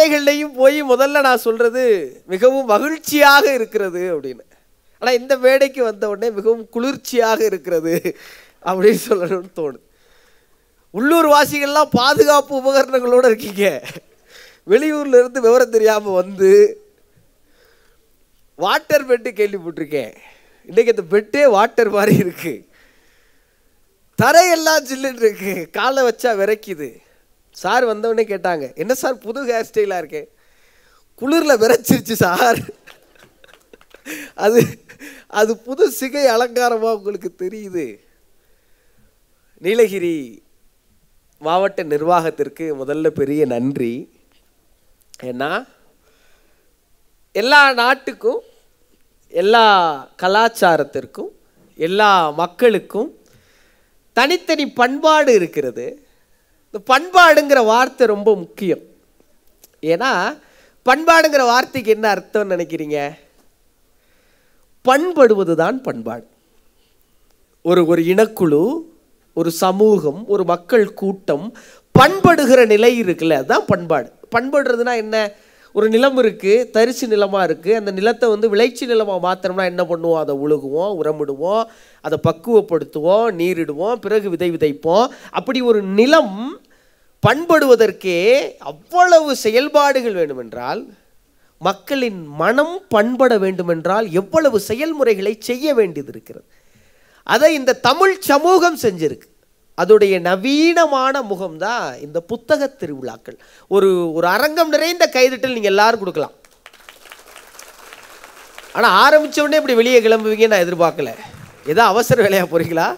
மேடைகள்லையும் போய் முதல்ல நான் சொல்கிறது மிகவும் மகிழ்ச்சியாக இருக்கிறது அப்படின்னு. ஆனால் இந்த மேடைக்கு வந்த உடனே மிகவும் குளிர்ச்சியாக இருக்கிறது அப்படின்னு சொல்லணும்னு தோணுது. உள்ளூர் வாசிகள்லாம் பாதுகாப்பு உபகரணங்களோடு இருக்கீங்க. வெளியூரில் இருந்து விவரம் தெரியாமல் வந்து வாட்டர் பெட்டு கேள்விப்பட்டிருக்கேன். இன்றைக்கி அந்த பெட்டே வாட்டர் மாதிரி இருக்குது. தரையெல்லாம் ஜில்லுன்னு இருக்கு, காலை வச்சா விரைக்குது. சார் வந்தவொடனே கேட்டாங்க, என்ன சார் புது ஹேர் ஸ்டைலாக இருக்கேன்? குளிரில் விரைச்சிருச்சு சார். அது அது புது சிகை அலங்காரமாக உங்களுக்கு தெரியுது. நீலகிரி மாவட்ட நிர்வாகத்திற்கு முதல்ல பெரிய நன்றி. ஏன்னா எல்லா நாட்டுக்கும், எல்லா கலாச்சாரத்திற்கும், எல்லா மக்களுக்கும் தனித்தனி பண்பாடு இருக்கிறது. இந்த பண்பாடுங்கிற வார்த்தை ரொம்ப முக்கியம். ஏன்னா பண்பாடுங்கிற வார்த்தைக்கு என்ன அர்த்தம்னு நினைக்கிறீங்க? பண்படுவது தான் பண்பாடு. ஒரு இனக்குழு, ஒரு சமூகம், ஒரு மக்கள் கூட்டம் பண்படுகிற நிலை இருக்குல்ல, அதுதான் பண்பாடு. பண்படுறதுனா என்ன? ஒரு நிலம் இருக்குது, தரிசு நிலமாக இருக்குது. அந்த நிலத்தை வந்து விளைச்சி நிலமாக மாத்திரம்னா என்ன பண்ணுவோம்? அதை உழுகுவோம், உரமிடுவோம், அதை பக்குவப்படுத்துவோம், நீரிடுவோம், பிறகு விதை விதைப்போம். அப்படி ஒரு நிலம் பண்படுவதற்கே அவ்வளவு செயல்பாடுகள் வேண்டுமென்றால், மக்களின் மனம் பண்பட வேண்டுமென்றால் எவ்வளவு செயல்முறைகளை செய்ய வேண்டியது இருக்கிறது. அதை இந்த தமிழ் சமூகம் செஞ்சிருக்கு. அதோடைய நவீனமான முகம்தான் இந்த புத்தக திருவிழாக்கள். ஒரு அரங்கம் நிறைந்த கைதட்டல் நீங்கள் எல்லாரும் கொடுக்கலாம். ஆனால் ஆரம்பித்த உடனே இப்படி வெளியே கிளம்புவீங்க நான் எதிர்பார்க்கல. ஏதோ அவசர வேலையாக போகிறீங்களா?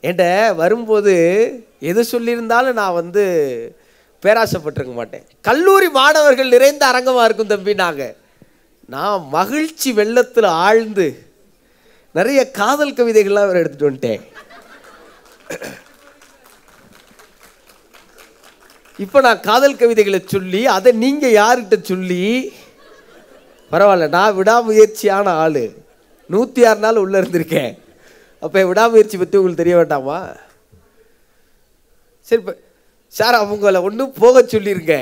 என்கிட்ட வரும்போது எது சொல்லியிருந்தாலும் நான் வந்து பேராசைப்பட்டிருக்க மாட்டேன். கல்லூரி மாணவர்கள் நிறைந்த அரங்கமாக இருக்கும் தம்பி. நான் மகிழ்ச்சி வெள்ளத்தில் ஆழ்ந்து நிறைய காதல் கவிதைகள்லாம் வேறு எடுத்துகிட்டு வந்துட்டேன். இப்போ நான் காதல் கவிதைகளை சொல்லி அதை நீங்கள் யார்கிட்ட சொல்லி பரவாயில்ல. நான் விடாமுயற்சியான ஆள், 106 நாள் உள்ளே இருந்திருக்கேன். அப்போ விடாமுயற்சி பற்றி உங்களுக்கு தெரிய வேண்டாமா? சரி, இப்போ சார் அவங்கள ஒன்றும் போக சொல்லியிருங்க,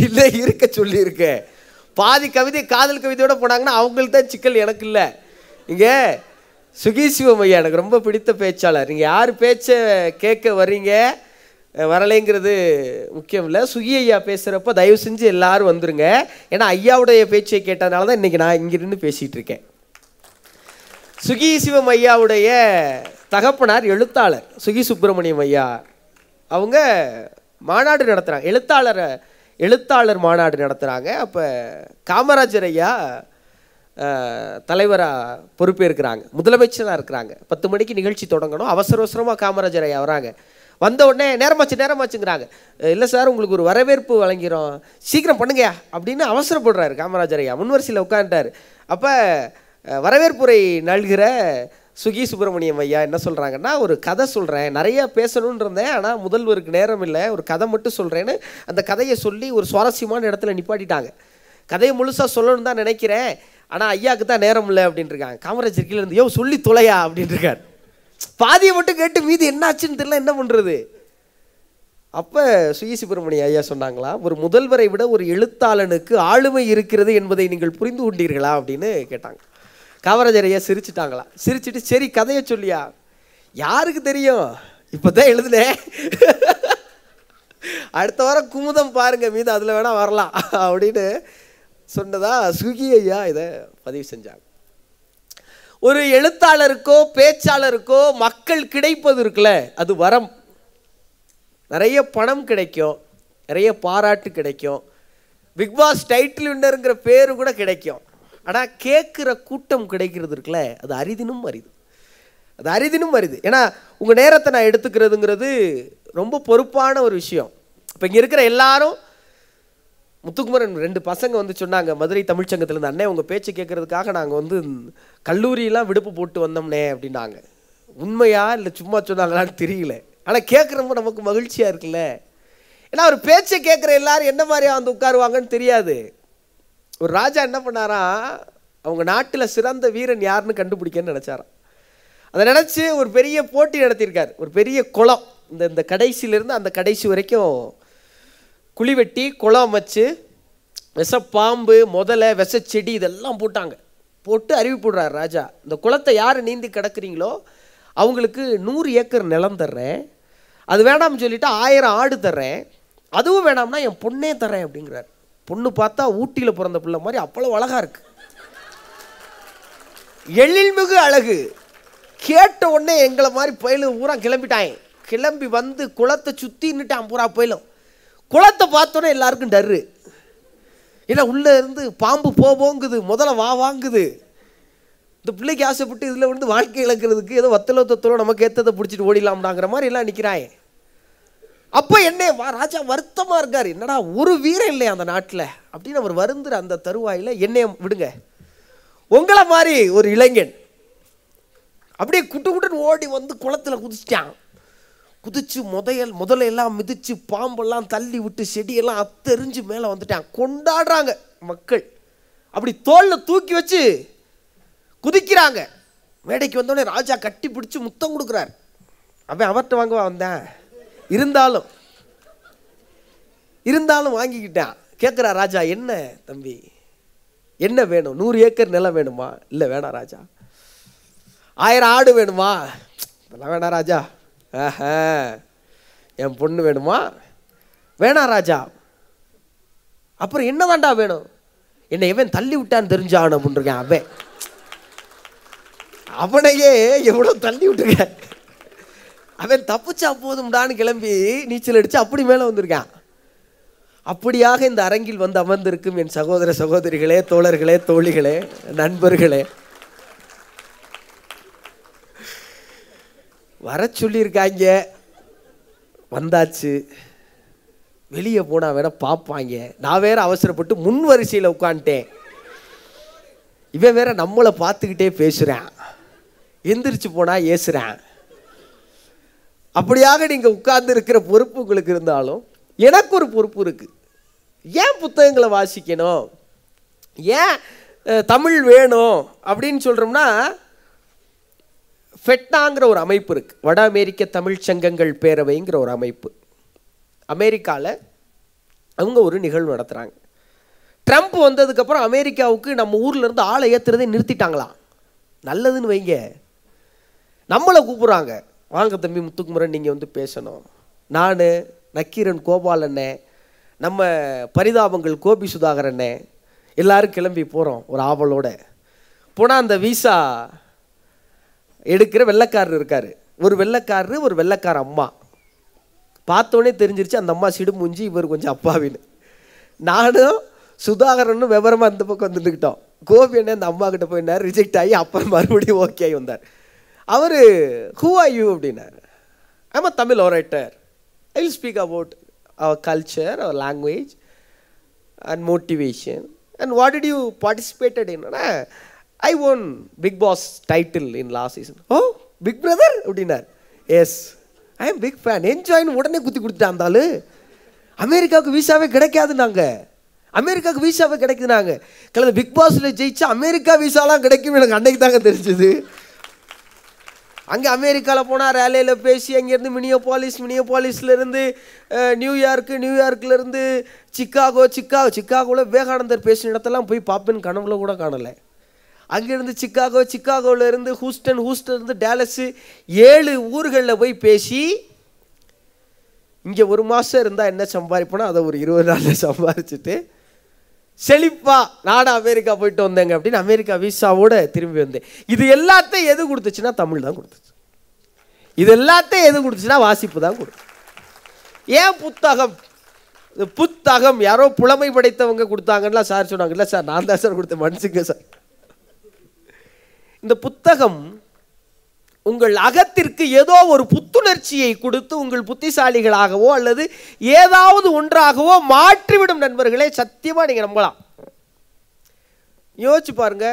இல்லை இருக்க சொல்லியிருக்க. பாதி கவிதை காதல் கவிதையோடு போனாங்கன்னா அவங்களுக்கு தான் சிக்கல், எனக்கு இல்லை. இங்கே சுகி சிவம் ஐயா எனக்கு ரொம்ப பிடித்த பேச்சாளர். நீங்கள் யார் பேச்சை கேட்க வர்றீங்க வரலைங்கிறது முக்கியம் இல்லை. சுகி ஐயா பேசுகிறப்ப தயவு செஞ்சு எல்லோரும் வந்துடுங்க. ஏன்னா ஐயாவுடைய பேச்சை கேட்டதுனால தான் இன்றைக்கி நான் இங்கே நின்று பேசிகிட்டு இருக்கேன். சுகி சிவம் ஐயாவுடைய தகப்பனார் எழுத்தாளர் சுகி சுப்பிரமணியம் ஐயா. அவங்க மாநாடு நடத்துகிறாங்க, எழுத்தாளர் மாநாடு நடத்துகிறாங்க. அப்போ காமராஜர் ஐயா தலைவராக பொறுப்பேற்கிறாங்க, முதலமைச்சராக இருக்கிறாங்க. 10 மணிக்கு நிகழ்ச்சி தொடங்கணும். அவசரமாக காமராஜர் ஐயா வராங்க. வந்த உடனே நேரமாச்சுங்கிறாங்க. இல்லை சார் உங்களுக்கு ஒரு வரவேற்பு வழங்கிறோம், சீக்கிரம் பண்ணுங்க அப்படின்னு அவசரப்படுறாரு காமராஜர் ஐயா. முன்வரிசையில் உட்காந்துட்டார். அப்போ வரவேற்புரை நல்கிற சுகி சுப்பிரமணியம் ஐயா என்ன சொல்கிறாங்கன்னா, ஒரு கதை சொல்கிறேன், நிறையா பேசணுன்னு இருந்தேன், ஆனால் முதல்வருக்கு நேரம் இல்லை, ஒரு கதை மட்டும் சொல்கிறேன்னு அந்த கதையை சொல்லி ஒரு சுவாரஸ்யமான இடத்துல நிப்பாட்டிட்டாங்க. கதையை முழுசாக சொல்லணும்னு தான் நினைக்கிறேன், ஆனால் ஐயாவுக்கு தான் நேரம் இல்லை அப்படின்ட்டுருக்காங்க. காமராஜர் கீழே இருந்து யோ சொல்லி தொலையா அப்படின்ட்டுருக்கார். பாதியை மட்டும் கேட்டு மீதி என்ன ஆச்சுன்னு தெரியல, என்ன பண்ணுறது? அப்போ சுகி சுப்பிரமணிய ஐயா சொன்னாங்களா, ஒரு முதல்வரை விட ஒரு எழுத்தாளனுக்கு ஆளுமை இருக்கிறது என்பதை நீங்கள் புரிந்து கொண்டீர்களா அப்படின்னு கேட்டாங்க. காமராஜர் ஐயா சிரிச்சுட்டாங்களா. சிரிச்சுட்டு சரி கதையை சொல்லியா, யாருக்கு தெரியும், இப்போ தான் எழுதுனேன், அடுத்த வாரம் குமுதம் பாருங்க, மீது அதில் வேணால் வரலாம் அப்படின்னு சொன்னதா சுகி ஐயா இதை பதிவு செஞ்சாங்க. ஒரு எழுத்தாளருக்கோ பேச்சாளருக்கோ மக்கள் கிடைப்பது இருக்குல்ல, அது வரம். நிறைய பணம் கிடைக்கும், நிறைய பாராட்டு கிடைக்கும், பிக்பாஸ் டைட்டில் வின்னருங்கிற பேரு கூட கிடைக்கும். ஆனால் கேட்குற கூட்டம் கிடைக்கிறது இருக்குல்ல, அது அரிதினும் அரிது. ஏன்னா உங்கள் நேரத்தை நான் எடுத்துக்கிறதுங்கிறது ரொம்ப பொறுப்பான ஒரு விஷயம். இப்போ இங்கே இருக்கிற எல்லாரும், முத்துக்குமரன் 2 பசங்க வந்து சொன்னாங்க மதுரை தமிழ்ச்சங்கத்திலேருந்து, அண்ணே உங்கள் பேச்சு கேட்குறதுக்காக நாங்கள் வந்து கல்லூரியெல்லாம் விடுப்பு போட்டு வந்தோம்னே அப்படின்னாங்க. உண்மையா இல்லை சும்மா சொன்னாங்களான்னு தெரியல, ஆனால் கேட்குறப்ப நமக்கு மகிழ்ச்சியாக இருக்குல்ல. ஏன்னா ஒரு பேச்சை கேட்குற எல்லாரும் என்ன மாதிரியா வந்து உட்காருவாங்கன்னு தெரியாது. ஒரு ராஜா என்ன பண்ணாரா, அவங்க நாட்டில் சிறந்த வீரன் யாருன்னு கண்டுபிடிக்கன்னு நினச்சாராம். அதை நினச்சி ஒரு பெரிய போட்டி நடத்தியிருக்கார். ஒரு பெரிய குளம், இந்த கடைசியிலேருந்து அந்த கடைசி வரைக்கும் குழி வெட்டி குளம் அமைச்சு விஷப்பாம்பு முதலை விஷச்செடி இதெல்லாம் போட்டு அறிவிப்புடுறார் ராஜா. இந்த குளத்தை யார் நீந்தி கிடக்குறீங்களோ அவங்களுக்கு 100 ஏக்கர் நிலம் தர்றேன், அது வேணாம்னு சொல்லிவிட்டு 1000 ஆடு தர்றேன், அதுவும் வேணாம்னா என் பொண்ணே தரேன் அப்படிங்கிறார். பொண்ணு பார்த்தா ஊட்டியில் பிறந்த பிள்ளை மாதிரி அவ்வளோ அழகாக இருக்கு, எழில்மிகு அழகு. கேட்ட உடனே எங்களை மாதிரி பயிலும் பூரா கிளம்பிட்டாங்க. கிளம்பி வந்து குளத்தை சுற்றின்னுட்டான் பூரா பயிலும். குளத்தை பார்த்தோன்னே எல்லாருக்கும் டர்ரு. ஏன்னா உள்ளே இருந்து பாம்பு போங்குது, முதல்ல வாங்குது. இந்த பிள்ளைக்கு ஆசைப்பட்டு இதில் வந்து வாழ்க்கை இழக்கிறதுக்கு ஏதோ வத்தலோ நமக்கு ஏற்றதை பிடிச்சிட்டு ஓடிடலாம்டாங்கிற மாதிரி எல்லாம் நிற்கிறாங்க. அப்போ என்ன ராஜா வருத்தமாக இருக்கார், என்னடா ஒரு வீரம் இல்லையா அந்த நாட்டில் அப்படின்னு அவர் வருந்துற அந்த தருவாயில், என்னைய விடுங்க, உங்களை மாதிரி ஒரு இளைஞன் அப்படியே குட்டுன்னு ஓடி வந்து குளத்தில் குதிச்சிட்டான். குதிச்சு முதல்ல எல்லாம் மிதிச்சு பாம்பெல்லாம் தள்ளி விட்டு செடியெல்லாம் அத்தெறிஞ்சு மேலே வந்துட்டான். கொண்டாடுறாங்க மக்கள், அப்படி தோளில் தூக்கி வச்சு குதிக்கிறாங்க. மேடைக்கு வந்தோடனே ராஜா கட்டி பிடிச்சி முத்தம் கொடுக்குறார். அவர்கிட்ட வாங்கவா வந்தேன், இருந்தாலும் வாங்கிக்கிட்டான். கேட்குறா ராஜா, என்ன தம்பி என்ன வேணும், 100 ஏக்கர் நிலம் வேணுமா? இல்லை வேணாம் ராஜா. 1000 ஆடு வேணுமா? அதெல்லாம் வேணாம் ராஜா. என் பொண்ணு வேணுமா? வேணாம் ராஜா. அப்புறம் என்ன தாண்டா வேணும்? என்னை எவன் தள்ளி விட்டான்னு தெரிஞ்சான் அப்படின்றிருக்கேன். அவனையே எவ்வளோ தள்ளி விட்டுருக்கேன், அவன் தப்பிச்சா போதும்டான்னு கிளம்பி நீச்சல் அடித்து அப்படி மேலே வந்திருக்கான். அப்படியாக இந்த அரங்கில் வந்து அமர்ந்திருக்கும் என் சகோதர சகோதரிகளே, தோழர்களே, தோழிகளே, நண்பர்களே, வர சொல்லியிருக்காங்க, வந்தாச்சு. வெளியே போனால் வேணா பார்ப்பாங்க. நான் வேற அவசரப்பட்டு முன் வரிசையில் உட்காந்துட்டேன். இவன் வேற நம்மளை பார்த்துக்கிட்டே பேசுகிறான், எந்திரிச்சு போனால் ஏசுகிறான். அப்படியாக நீங்கள் உட்கார்ந்து இருக்கிற பொறுப்பு உங்களுக்கு இருந்தாலும் எனக்கு ஒரு பொறுப்பு இருக்குது. ஏன் புத்தகங்களை வாசிக்கணும், ஏன் தமிழ் வேணும் அப்படின்னு சொல்கிறோம்னா, ஃபெட்னாங்கிற ஒரு அமைப்பு இருக்குது, வட அமெரிக்க தமிழ் சங்கங்கள் பேரவைங்கிற ஒரு அமைப்பு. அமெரிக்காவில் அவங்க ஒரு நிகழ்வு நடத்துகிறாங்க. ட்ரம்ப் வந்ததுக்கப்புறம் அமெரிக்காவுக்கு நம்ம ஊர்லேருந்து ஆளை ஏற்றுறதே நிறுத்திட்டாங்களாம். நல்லதுன்னு வைங்க, நம்மளை கூப்பிட்றாங்க, வாங்க தம்பி முத்துக்குமரன் நீங்கள் வந்து பேசணும். நான் நக்கீரன் கோபால் அண்ணே, நம்ம பரிதாபங்கள் கோபி சுதாகர் அண்ணே எல்லோரும் கிளம்பி போகிறோம் ஒரு ஆவலோடு. போனால் அந்த வீசா எடுக்கிற வெள்ளைக்காரர் இருக்கார். ஒரு வெள்ளைக்காரரு, ஒரு வெள்ளைக்கார அம்மா. பார்த்தோன்னே தெரிஞ்சிருச்சு அந்த அம்மா சிடு மூஞ்சி, இவர் கொஞ்சம் அப்பாவின்னு. நானும் சுதாகரனும் விவரமாக அந்த பக்கம் வந்துட்டுக்கிட்டோம். கோபி அண்ணே அந்த அம்மா கிட்ட போயினார், ரிஜெக்ட் ஆகி அப்புறம் மறுபடியும் ஓகே ஆகி வந்தார். அவர் ஹூ ஆர் யூ அப்படின்னார். I am a Tamil orator. I will speak about our culture, our language and motivation. And what did you participated in? I won Big Boss title in last season. Oh, Big Brother? அப்படின்னார். Yes, I am big fan. என்ஜாய்னு உடனே குத்தி கொடுத்துட்டாந்தாலு. அமெரிக்காவுக்கு வீசாவே கிடைக்காதுன்னாங்க. அமெரிக்காவுக்கு வீசாவே கிடைக்குதுனாங்க. கலந்து big பாஸில் ஜெயிச்சா America வீசாலாம் கிடைக்கும் எனக்கு அன்னைக்கு தாங்க தெரிஞ்சுது. அங்கே அமெரிக்காவில் போனால் ரேலியில் பேசி அங்கேருந்து மினியோபாலிஸ்லேருந்து நியூயார்க்லேருந்து சிக்காகோவில் விவேகானந்தர் பேசின இடத்தெல்லாம் போய் பார்ப்பேன்னு கனவுல கூட காணலை. அங்கேருந்து சிக்காகோவிலேருந்து ஹூஸ்டன்லேருந்து டேலஸு 7 ஊர்களில் போய் பேசி, இங்கே 1 மாதம் இருந்தால் என்ன சம்பாதிப்போனா அதை ஒரு 20 நாளில் சம்பாதிச்சுட்டு செழிப்பா நானும் அமெரிக்கா போயிட்டு வந்தேங்க அப்படின்னு அமெரிக்கா வீசாவோடு திரும்பி வந்தேன். இது எல்லாத்தையும் எது கொடுத்துச்சுன்னா தமிழ் தான் கொடுத்துச்சு. இது எல்லாத்தையும் எது கொடுத்துச்சுன்னா வாசிப்பு தான் கொடுத்து. ஏன் புத்தகம் யாரோ புலமை படைத்தவங்க கொடுத்தாங்கன்னா சார் சொன்னாங்க. இல்லை சார், நான் தான் சார் கொடுத்தேன், மனுஷங்க சார். இந்த புத்தகம் உங்கள் அகத்திற்கு ஏதோ ஒரு புத்துணர்ச்சியை கொடுத்து உங்கள் புத்திசாலிகளாகவோ அல்லது ஏதாவது ஒன்றாகவோ மாற்றிவிடும் நண்பர்களே. சத்தியமாக நீங்கள் நம்பலாம். யோசிச்சு பாருங்க.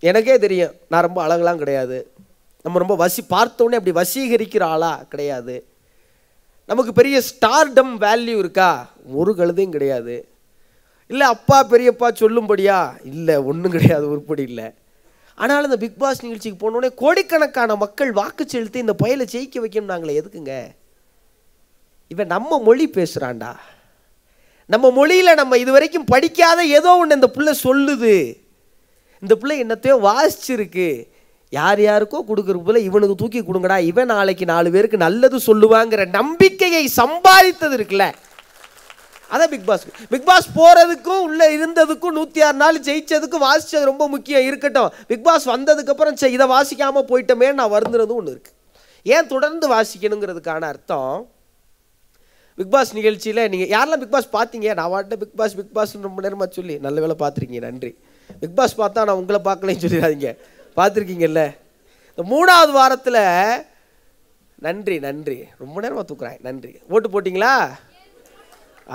எனக்கே தெரியும், நான் ரொம்ப அழகெல்லாம் கிடையாது. நம்ம ரொம்ப பார்த்தோன்னே அப்படி வசீகரிக்கிற ஆளா கிடையாது. நமக்கு பெரிய ஸ்டார்டம் வேல்யூ இருக்கா? ஒரு கழுதையும் கிடையாது. இல்லை அப்பா பெரியப்பா சொல்லும்படியா? இல்லை, ஒன்றும் கிடையாது, உருப்படி இல்லை. ஆனால் இந்த பிக் பாஸ் நிகழ்ச்சிக்கு போனோடனே கோடிக்கணக்கான மக்கள் வாக்கு செலுத்தி இந்த பையலை ஜெயிக்க வைக்கணும். நாங்களே எதுக்குங்க? இவன் நம்ம மொழி பேசுகிறான்டா, நம்ம மொழியில் நம்ம இது வரைக்கும் படிக்காத ஏதோ ஒன்று இந்த பிள்ளை சொல்லுது, இந்த பிள்ளை என்னத்தையோ வாசிச்சிருக்கு, யார் யாருக்கோ கொடுக்குற போல இவனுக்கு தூக்கி கொடுங்கடா, இவன் நாளைக்கு 4 பேருக்கு நல்லது சொல்லுவாங்கிற நம்பிக்கையை சம்பாதித்தது இருக்குல்ல, அதான் பிக் பாஸ். பிக் பாஸ் போகிறதுக்கும் உள்ளே இருந்ததுக்கும் 106 நாள் ஜெயிச்சதுக்கும் வாசித்தது ரொம்ப முக்கியம். இருக்கட்டும், பிக் பாஸ் வந்ததுக்கப்புறம் இதை வாசிக்காமல் போயிட்டோமே நான் வருந்துறதும் ஒன்று இருக்குது. ஏன் தொடர்ந்து வாசிக்கணுங்கிறதுக்கான அர்த்தம், பிக் பாஸ் நிகழ்ச்சியில் நீங்கள் யாரெல்லாம் பிக் பாஸ் பார்த்தீங்க? நான் வாட்ட பிக் பாஸ்ன்னு ரொம்ப நேரமாக சொல்லி நல்ல வேலை பார்த்துருக்கீங்க, நன்றி. பிக் பாஸ் பார்த்தா நான் உங்களை பார்க்கலன்னு சொல்லிடாதீங்க, பார்த்துருக்கீங்கல்ல. இந்த 3வது வாரத்தில் நன்றி ரொம்ப நேரமாக தூக்குறேன், நன்றி. ஓட்டு போட்டிங்களா?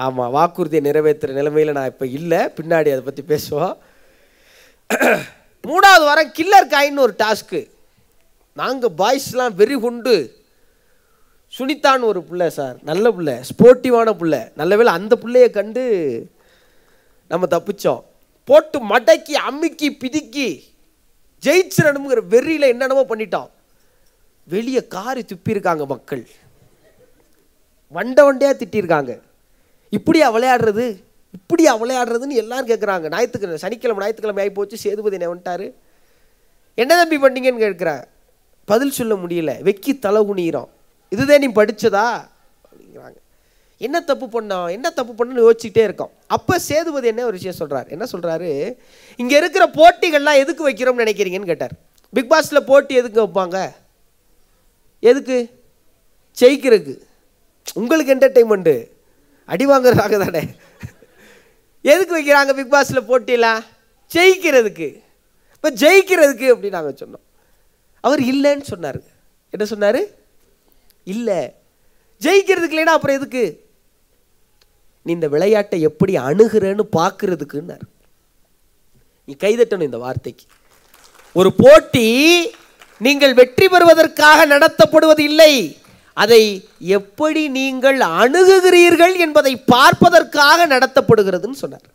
ஆமாம், வாக்குறுதியை நிறைவேற்றுற நிலைமையில் நான் இப்போ இல்லை, பின்னாடி அதை பற்றி பேசுவோம். 3வது வாரம் கில்லர் காயின்னு ஒரு டாஸ்க்கு. நாங்கள் பாய்ஸ்லாம் வெறி கொண்டு, சுனிதான்னு ஒரு பிள்ளை சார், நல்ல பிள்ளை, ஸ்போர்ட்டிவான பிள்ளை, நல்ல வேளை அந்த பிள்ளையை கண்டு நம்ம தப்பிச்சோம். போட்டு மடக்கி அமுக்கி பிதுக்கி ஜெயிச்சிடணுங்கிற வெறியில் என்னென்னமோ பண்ணிட்டோம். வெளியே காரி துப்பியிருக்காங்க மக்கள், வண்டையாக திட்டியிருக்காங்க. இப்படியா விளையாடுறதுன்னு எல்லாரும் கேட்குறாங்க. ஞாயிற்றுக்கிழமை ஆகி போச்சு, சேதுபதி என்ன வந்துட்டாரு, என்ன தம்பி பண்ணீங்கன்னு கேட்குறாங்க. பதில் சொல்ல முடியல, வெக்கி தலை குனிகிறோம். இதுதான் நீ படித்ததா அப்படிங்கிறாங்க. என்ன தப்பு பண்ணணும்னு யோசிச்சுட்டே இருக்கோம். அப்போ சேதுபதி என்ன ஒரு விஷயம் சொல்கிறார். என்ன சொல்கிறாரு, இங்கே இருக்கிற போட்டிகள்லாம் எதுக்கு வைக்கிறோம்னு நினைக்கிறீங்கன்னு கேட்டார். பிக் பாஸில் போட்டி எதுக்கு வைப்பாங்க? எதுக்கு? ஜெயிக்கிறதுக்கு. உங்களுக்கு என்டர்டெயின்மெண்ட்டு, அடி வாங்குறதாக தானே. எதுக்கு வைக்கிறாங்க பிக் பாஸில் போட்டியெல்லாம்? ஜெயிக்கிறதுக்கு. இப்போ ஜெயிக்கிறதுக்கு அப்படின்னு நாங்கள் சொன்னோம். அவர் இல்லைன்னு சொன்னார். என்ன சொன்னார்? இல்லை, ஜெயிக்கிறதுக்கு இல்லைன்னா அப்புறம் எதுக்கு? நீ இந்த விளையாட்டை எப்படி அணுகிறன்னு பார்க்கறதுக்குன்னார். நீ கைதட்டணும் இந்த வார்த்தைக்கு. ஒரு போட்டி நீங்கள் வெற்றி பெறுவதற்காக நடத்தப்படுவது இல்லை, அதை எப்படி நீங்கள் அணுகுகிறீர்கள் என்பதை பார்ப்பதற்காக நடத்தப்படுகிறதுன்னு சொன்னார்.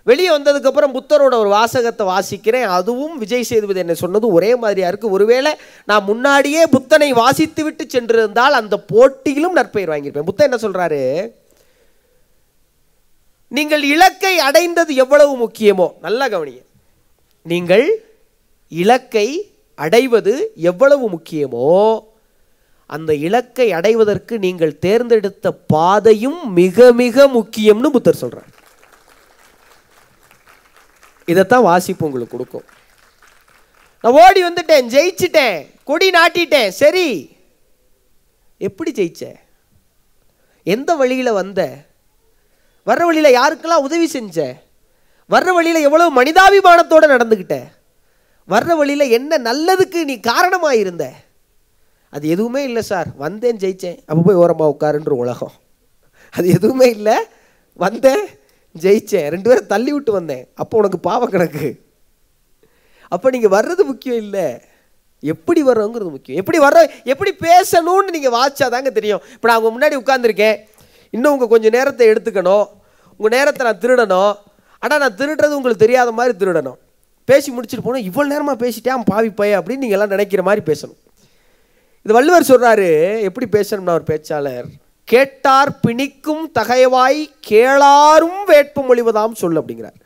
வெளியே வந்ததுக்கப்புறம் புத்தரோட ஒரு வாசகத்தை வாசிக்கிறேன். அதுவும் விஜய் சேதுபதி என்ன சொன்னது ஒரே மாதிரியா இருக்குது. ஒருவேளை நான் முன்னாடியே புத்தனை வாசித்து விட்டு சென்றிருந்தால் அந்த போட்டியிலும் நற்பெயர் வாங்கியிருப்பேன். புத்தன் என்ன சொல்றாரு, நீங்கள் இலக்கை அடைந்தது எவ்வளவு முக்கியமோ, நல்லா கவனிங்க, நீங்கள் இலக்கை அடைவது எவ்வளவு முக்கியமோ அந்த இலக்கை அடைவதற்கு நீங்கள் தேர்ந்தெடுத்த பாதையும் மிக மிக முக்கியம்னு புத்தர் சொல்றார். இதைத்தான் வாசிப்பு உங்களுக்கு கொடுக்கும். நான் ஓடி வந்துட்டேன், ஜெயிச்சிட்டேன், கொடி நாட்டிட்டேன், சரி, எப்படி ஜெயிச்ச? எந்த வழியில் வந்த? வர்ற வழியில் யாருக்கெல்லாம் உதவி செஞ்ச? வர்ற வழியில் எவ்வளவு மனிதாபிமானத்தோடு நடந்துக்கிட்ட? வர்ற வழியில் என்ன நல்லதுக்கு நீ காரணமாக இருந்த? அது எதுவுமே இல்லை சார், வந்தேன் ஜெயித்தேன், அப்போ போய் ஓரமாக உட்காருன்ற உலகம். அது எதுவுமே இல்லை, வந்தேன் ஜெயித்தேன், 2 பேரை தள்ளி விட்டு வந்தேன், அப்போ உனக்கு பாவ கணக்கு. அப்போ நீங்கள் வர்றது முக்கியம் இல்லை, எப்படி வர்றோங்கிறது முக்கியம். எப்படி பேசணும்னு நீங்கள் வாட்சாதாங்க தெரியும். இப்போ நான் உங்கள் முன்னாடி உட்காந்துருக்கேன், இன்னும் உங்கள் கொஞ்சம் நேரத்தை எடுத்துக்கணும், உங்கள் நேரத்தை நான் திருடணும். ஆனால் நான் திருடுறது உங்களுக்கு தெரியாத மாதிரி திருடணும். பேசி முடிச்சுட்டு போனோம், இவ்வளோ நேரமாக பேசிட்டேன் பாவி பைய அப்படின்னு நீங்கள் எல்லாம் நினைக்கிற மாதிரி பேசணும். இது வள்ளுவர் சொல்கிறாரு, எப்படி பேசணும்னா ஒரு பேச்சாளர், கேட்டார் பிணிக்கும் தகைவாய் கேளாரும் வேட்பு மொழிவதாம் சொல் அப்படிங்கிறார்.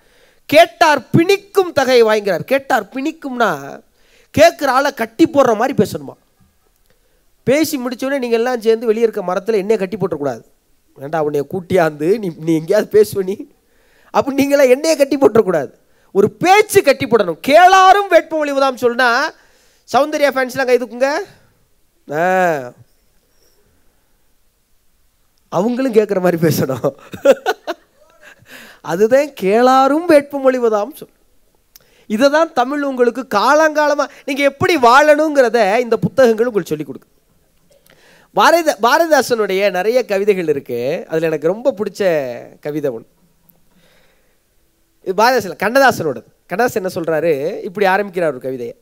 கேட்டார் பிணிக்கும் தகைவாய்ங்கிறார். கேட்டார் பிணிக்கும்னா கேட்குற ஆளை கட்டி போடுற மாதிரி பேசணுமா. பேசி முடிச்சோடனே நீங்கள் எல்லாம் சேர்ந்து வெளியே இருக்க மரத்தில் எண்ணெயை கட்டி போட்டுறக்கூடாது. வேண்டா, உன்னைய கூட்டியாந்து நீ எங்கேயாவது பேசுவனி அப்படி நீங்களாம் எண்ணெயை கட்டி போட்டுறக்கூடாது. ஒரு பேச்சு கட்டி போடணும். கேளாரும் வேட்பு மொழிவதாம் சொல்லுனா சௌந்தர்யா ஃபேன்ஸ்லாம் கைதுக்குங்க, அவங்களும் கேட்குற மாதிரி பேசணும். அதுதான் கேளாரும் வேட்பு மொழிவதாம் சொல். இதை தான் தமிழ் உங்களுக்கு காலங்காலமாக நீங்கள் எப்படி வாழணுங்கிறத இந்த புத்தகங்கள் உங்களுக்கு சொல்லிக் கொடுக்கு. பாரதிதாசனுடைய நிறைய கவிதைகள் இருக்கு. அதில் எனக்கு ரொம்ப பிடிச்ச கவிதை ஒன்று, இது பாரதிதாசன் கண்ணதாசனோடது. கண்ணதாசன் என்ன சொல்றாரு, இப்படி ஆரம்பிக்கிறார் ஒரு கவிதையை.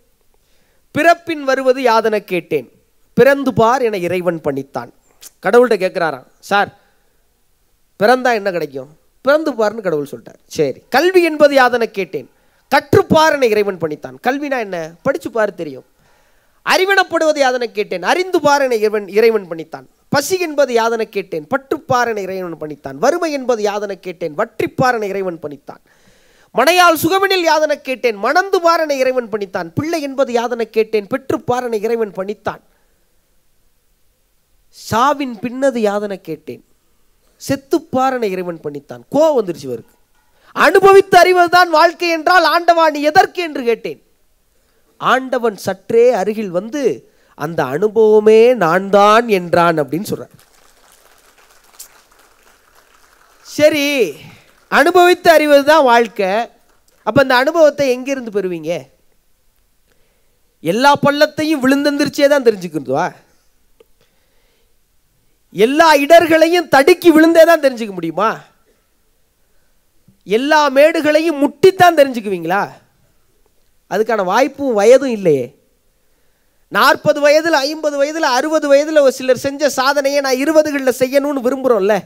பிறப்பின் வருவது யாதன கேட்டேன், பிறந்து பார் என இறைவன் பண்ணித்தான். கடவுள்கிட்ட கேட்குறாராம், சார் பிறந்தா என்ன கிடைக்கும்? பிறந்து பாருன்னு கடவுள் சொல்லிட்டார். சரி. கல்வி என்பது யாதன கேட்டேன், கற்றுப்பார் என இறைவன் பணித்தான். கல்வினா என்ன? படிச்சு பாரு தெரியும். அறிவனப்படுவது யாதனை கேட்டேன், அறிந்து பார் என இறைவன் பணித்தான். பசி என்பது யாதனை கேட்டேன், பற்றுப்பார் என இறைவன் பணித்தான். வறுமை என்பது யாதனை கேட்டேன், வற்றிப்பார் என இறைவன் பணித்தான். மனையால் சுகமெனில் யாதனை கேட்டேன், மணந்து பார் என இறைவன் பணித்தான். பிள்ளை என்பது யாதனை கேட்டேன், பெற்றுப்பார் என இறைவன் பணித்தான். சாவின் பின்னது யாதனை கேட்டேன், செத்துப்பார் என இறைவன் பணித்தான். கோவம் வந்துருச்சு இவருக்கு. அனுபவித்து அறிவதுதான் வாழ்க்கை என்றால் ஆண்டவா நீ எதற்கு என்று கேட்டேன். ஆண்டவன் சற்றே அருகில் வந்து அந்த அனுபவமே நான் தான் என்றான் அப்படின்னு சொல்றான். சரி, அனுபவித்து அறிவதுதான் வாழ்க்கை. அப்ப அந்த அனுபவத்தை எங்கிருந்து பெறுவீங்க? எல்லா பள்ளத்தையும் விழுந்தெந்திரிச்சே தான் தெரிஞ்சுக்கிறதுவா? எல்லா இடர்களையும் தடுக்கி விழுந்தே தான் தெரிஞ்சுக்க முடியுமா? எல்லா மேடுகளையும் முட்டித்தான் தெரிஞ்சுக்குவீங்களா? அதுக்கான வாய்ப்பும் வயதும் இல்லையே. 40 வயதில் 50 வயதில் 60 வயதில் ஒரு சிலர் செஞ்ச சாதனையை நான் 20களில் செய்யணும்னு விரும்புகிறோம்ல.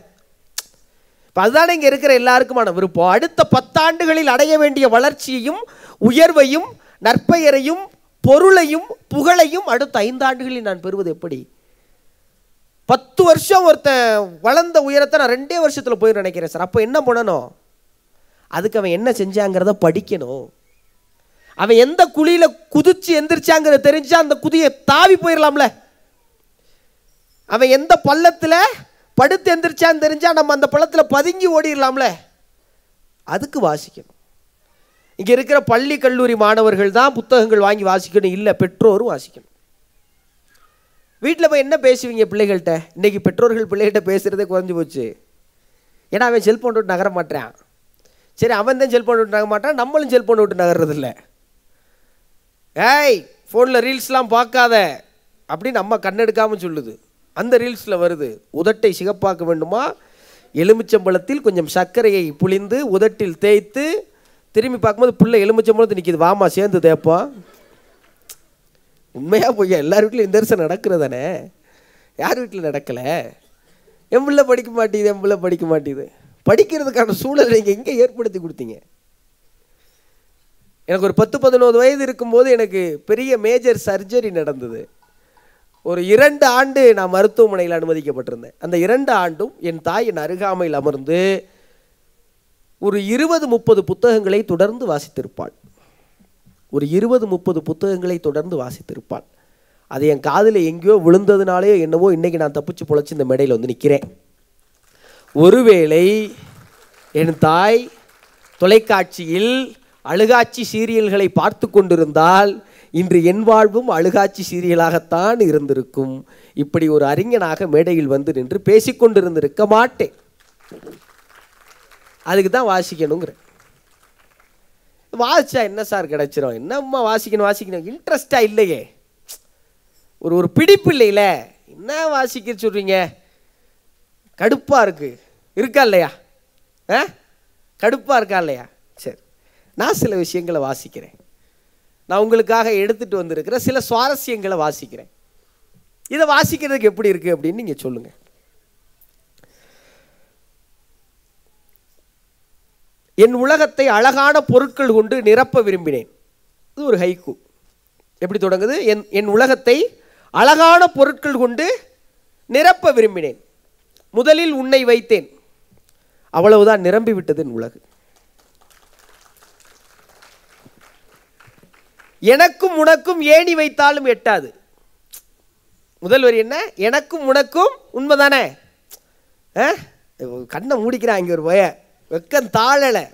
இப்போ அதுதானே இங்கே இருக்கிற எல்லாருக்குமான விருப்பம். அடுத்த 10 ஆண்டுகளில் அடைய வேண்டிய வளர்ச்சியையும் உயர்வையும் நற்பெயரையும் பொருளையும் புகழையும் அடுத்த 5 ஆண்டுகளில் நான் பெறுவது எப்படி? 10 வருஷம் ஒருத்தன் வளர்ந்த உயரத்தை நான் 2 வருஷத்தில் போய் நினைக்கிறேன் சார். அப்போ என்ன பண்ணணும்? அதுக்கு அவன் என்ன செஞ்சாங்கிறத படிக்கணும். அவன் எந்த குழியில் குதிச்சு எந்திரிச்சாங்கிறத தெரிஞ்சா அந்த குதியை தாவி போயிடலாம்ல. அவன் எந்த பள்ளத்தில் படுத்து எந்திரிச்சான்னு தெரிஞ்சா நம்ம அந்த பள்ளத்தில் பதுங்கி ஓடிடலாம்ல. அதுக்கு வாசிக்கணும். இங்கே இருக்கிற பள்ளி கல்லூரி மாணவர்கள் தான் புத்தகங்கள் வாங்கி வாசிக்கணும், இல்லை பெற்றோரும் வாசிக்கணும். வீட்டில் போய் என்ன பேசுவீங்க பிள்ளைகள்கிட்ட? இன்றைக்கி பெற்றோர்கள் பிள்ளைகிட்ட பேசுகிறதே குறைஞ்சி போச்சு. ஏன்னா அவன் செல்ஃபோன் விட்டு நகர மாட்டான். சரி, அவன் தான் செல்ஃபோன் விட்டு நகர மாட்டான், நம்மளும் செல்ஃபோன் விட்டு நகர்றதில்லை. ஏய் ஃபோனில் ரீல்ஸ்லாம் பார்க்காத அப்படின்னு அம்மா கண்ணெடுக்காமல் சொல்லுது. அந்த ரீல்ஸில் வருது, உதட்டை சிகப்பாக்க வேண்டுமா, எலுமிச்சம்பழத்தில் கொஞ்சம் சர்க்கரையை புளிந்து உதட்டில் தேய்த்து திரும்பி பார்க்கும்போது பிள்ளை எலுமிச்சம்பழத்து நிற்கிது, வாமா சேர்ந்து தேய்ப்போம். உண்மையாக போய் எல்லார் வீட்டிலும் இந்த வருஷம் நடக்கிறதானே? யார் வீட்டில் நடக்கலை? என் பிள்ளை படிக்க மாட்டேங்குது, என் பிள்ளை படிக்க மாட்டேங்குது. படிக்கிறதுக்கான சூழலை நீங்கள் எங்கே ஏற்படுத்தி கொடுத்தீங்க? எனக்கு ஒரு 10-11 வயது இருக்கும்போது எனக்கு பெரிய மேஜர் சர்ஜரி நடந்தது. ஒரு 2 ஆண்டு நான் மருத்துவமனையில் அனுமதிக்கப்பட்டிருந்தேன். அந்த 2 ஆண்டும் என் தாய் என் அருகாமையில் அமர்ந்து ஒரு 20-30 புத்தகங்களை தொடர்ந்து வாசித்திருப்பாள். ஒரு 20-30 புத்தகங்களை தொடர்ந்து வாசித்திருப்பாள். அது என் காதில் எங்கேயோ விழுந்ததுனாலே என்னவோ இன்றைக்கி நான் தப்பிச்சு பொழைச்சி இந்த மேடையில் வந்து நிற்கிறேன். ஒருவேளை என் தாய் தொலைக்காட்சியில் அழுகாட்சி சீரியல்களை பார்த்து கொண்டிருந்தால் இன்று என் வாழ்வும் அழுகாட்சி சீரியலாகத்தான் இருந்திருக்கும். இப்படி ஒரு அறிஞனாக மேடையில் வந்து நின்று பேசிக்கொண்டிருந்திருக்க மாட்டேன். அதுக்கு தான் வாசிக்கணுங்கிற. வாசிச்சா என்ன சார் கிடைச்சிரும்? என்னம்மா வாசிக்கணும் இன்ட்ரெஸ்டாக இல்லையே, ஒரு பிடிப்பு இல்லையில, என்ன வாசிக்க சொல்கிறீங்க? கடுப்பாக இருக்கா இல்லையா? கடுப்பாக இருக்கா இல்லையா? சரி, நான் சில விஷயங்களை வாசிக்கிறேன். நான் உங்களுக்காக எடுத்துகிட்டு வந்திருக்கிற சில சுவாரஸ்யங்களை வாசிக்கிறேன். இதை வாசிக்கிறதுக்கு எப்படி இருக்குது அப்படின்னு நீங்கள் சொல்லுங்கள். என் உலகத்தை அழகான பொருட்கள் கொண்டு நிரப்ப விரும்பினேன். இது ஒரு ஹைக்கூ. எப்படி தொடங்குது? என் உலகத்தை அழகான பொருட்கள் கொண்டு நிரப்ப விரும்பினேன். முதலில் உன்னை வைத்தேன், அவ்வளவுதான், நிரம்பி விட்டது என் உலகு. எனக்கும் உனக்கும் ஏணி வைத்தாலும் எட்டாது. முதல் வரி என்ன? எனக்கும் உனக்கும். உண்மைதானே? கண்ணை மூடிக்கிறான் இங்கே ஒரு பய வெக்கம் தாழலை.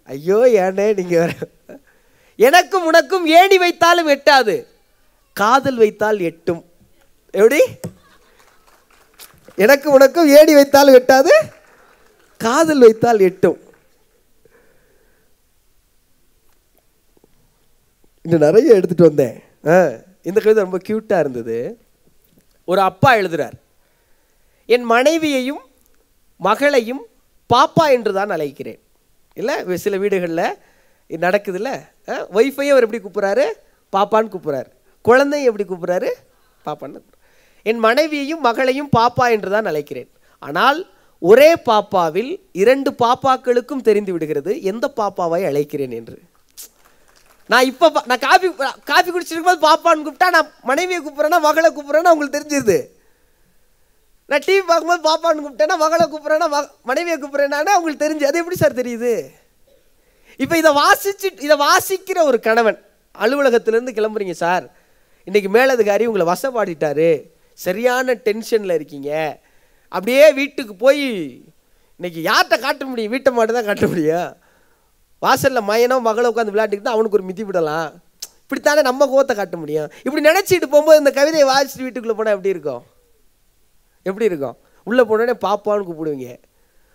ஐயோ ஏனே நீங்கள் வர. எனக்கும் உனக்கும் ஏணி வைத்தாலும் எட்டாது, காதல் வைத்தால் எட்டும். எப்படி? எனக்கு உனக்கும் ஏணி வைத்தாலும் எட்டாது, காதல் வைத்தால் எட்டும். இன்னும் நிறைய எடுத்துகிட்டு வந்தேன். இந்த கவிதை ரொம்ப க்யூட்டாக இருந்தது. ஒரு அப்பா எழுதுகிறார், என் மனைவியையும் மகளையும் பாப்பா என்று தான் அழைக்கிறேன். இல்லை, சில வீடுகளில் நடக்குது இல்லை, ஒய்ஃபையும் அவர் எப்படி கூப்பிட்றாரு? பாப்பான்னு கூப்பிட்றாரு. குழந்தையும் எப்படி கூப்பிட்றாரு? பாப்பான்னு. என் மனைவியையும் மகளையும் பாப்பா என்று தான் அழைக்கிறேன். ஆனால் ஒரே பாப்பாவில் 2 பாப்பாக்களுக்கும் தெரிந்து விடுகிறது எந்த பாப்பாவை அழைக்கிறேன் என்று. நான் காஃபி குடிச்சிருக்கும் போது பாப்பான்னு கூப்பிட்டா நான் மனைவியை கூப்பிட்றேன்னா மகளை கூப்பிட்றேன்னா உங்களுக்கு தெரிஞ்சிருது. நான் டிவி பார்க்கும்போது பாப்பான்னு கூப்பிட்டேன்னா மகளை கூப்பிட்றேன்னா மனைவியை கூப்பிட்றேன்னா உங்களுக்கு தெரிஞ்சு. அது எப்படி சார் தெரியுது? இப்போ இதை வாசிக்கிற ஒரு கணவன் அலுவலகத்திலேருந்து கிளம்புறீங்க சார், இன்றைக்கி மேலதிகாரி உங்களை வசப்பாடிட்டாரு, சரியான டென்ஷனில் இருக்கீங்க, அப்படியே வீட்டுக்கு போய் இன்றைக்கி யார்கிட்ட காட்ட முடியும்? வீட்டை மாட்டு தான் காட்ட முடியும். வாசலில் மயனோ மகளை உட்காந்து விளையாட்டுக்கிட்டு அவனுக்கு ஒரு மிதி விடலாம். இப்படித்தானே நம்ம கோவத்தை காட்ட முடியும். இப்படி நினச்சிட்டு போகும்போது இந்த கவிதையை வாசிச்சுட்டு வீட்டுக்குள்ளே போனால் எப்படி இருக்கும்? எப்படி இருக்கும்? உள்ளே போனோடனே பாப்பான்னு கூப்பிடுவீங்க.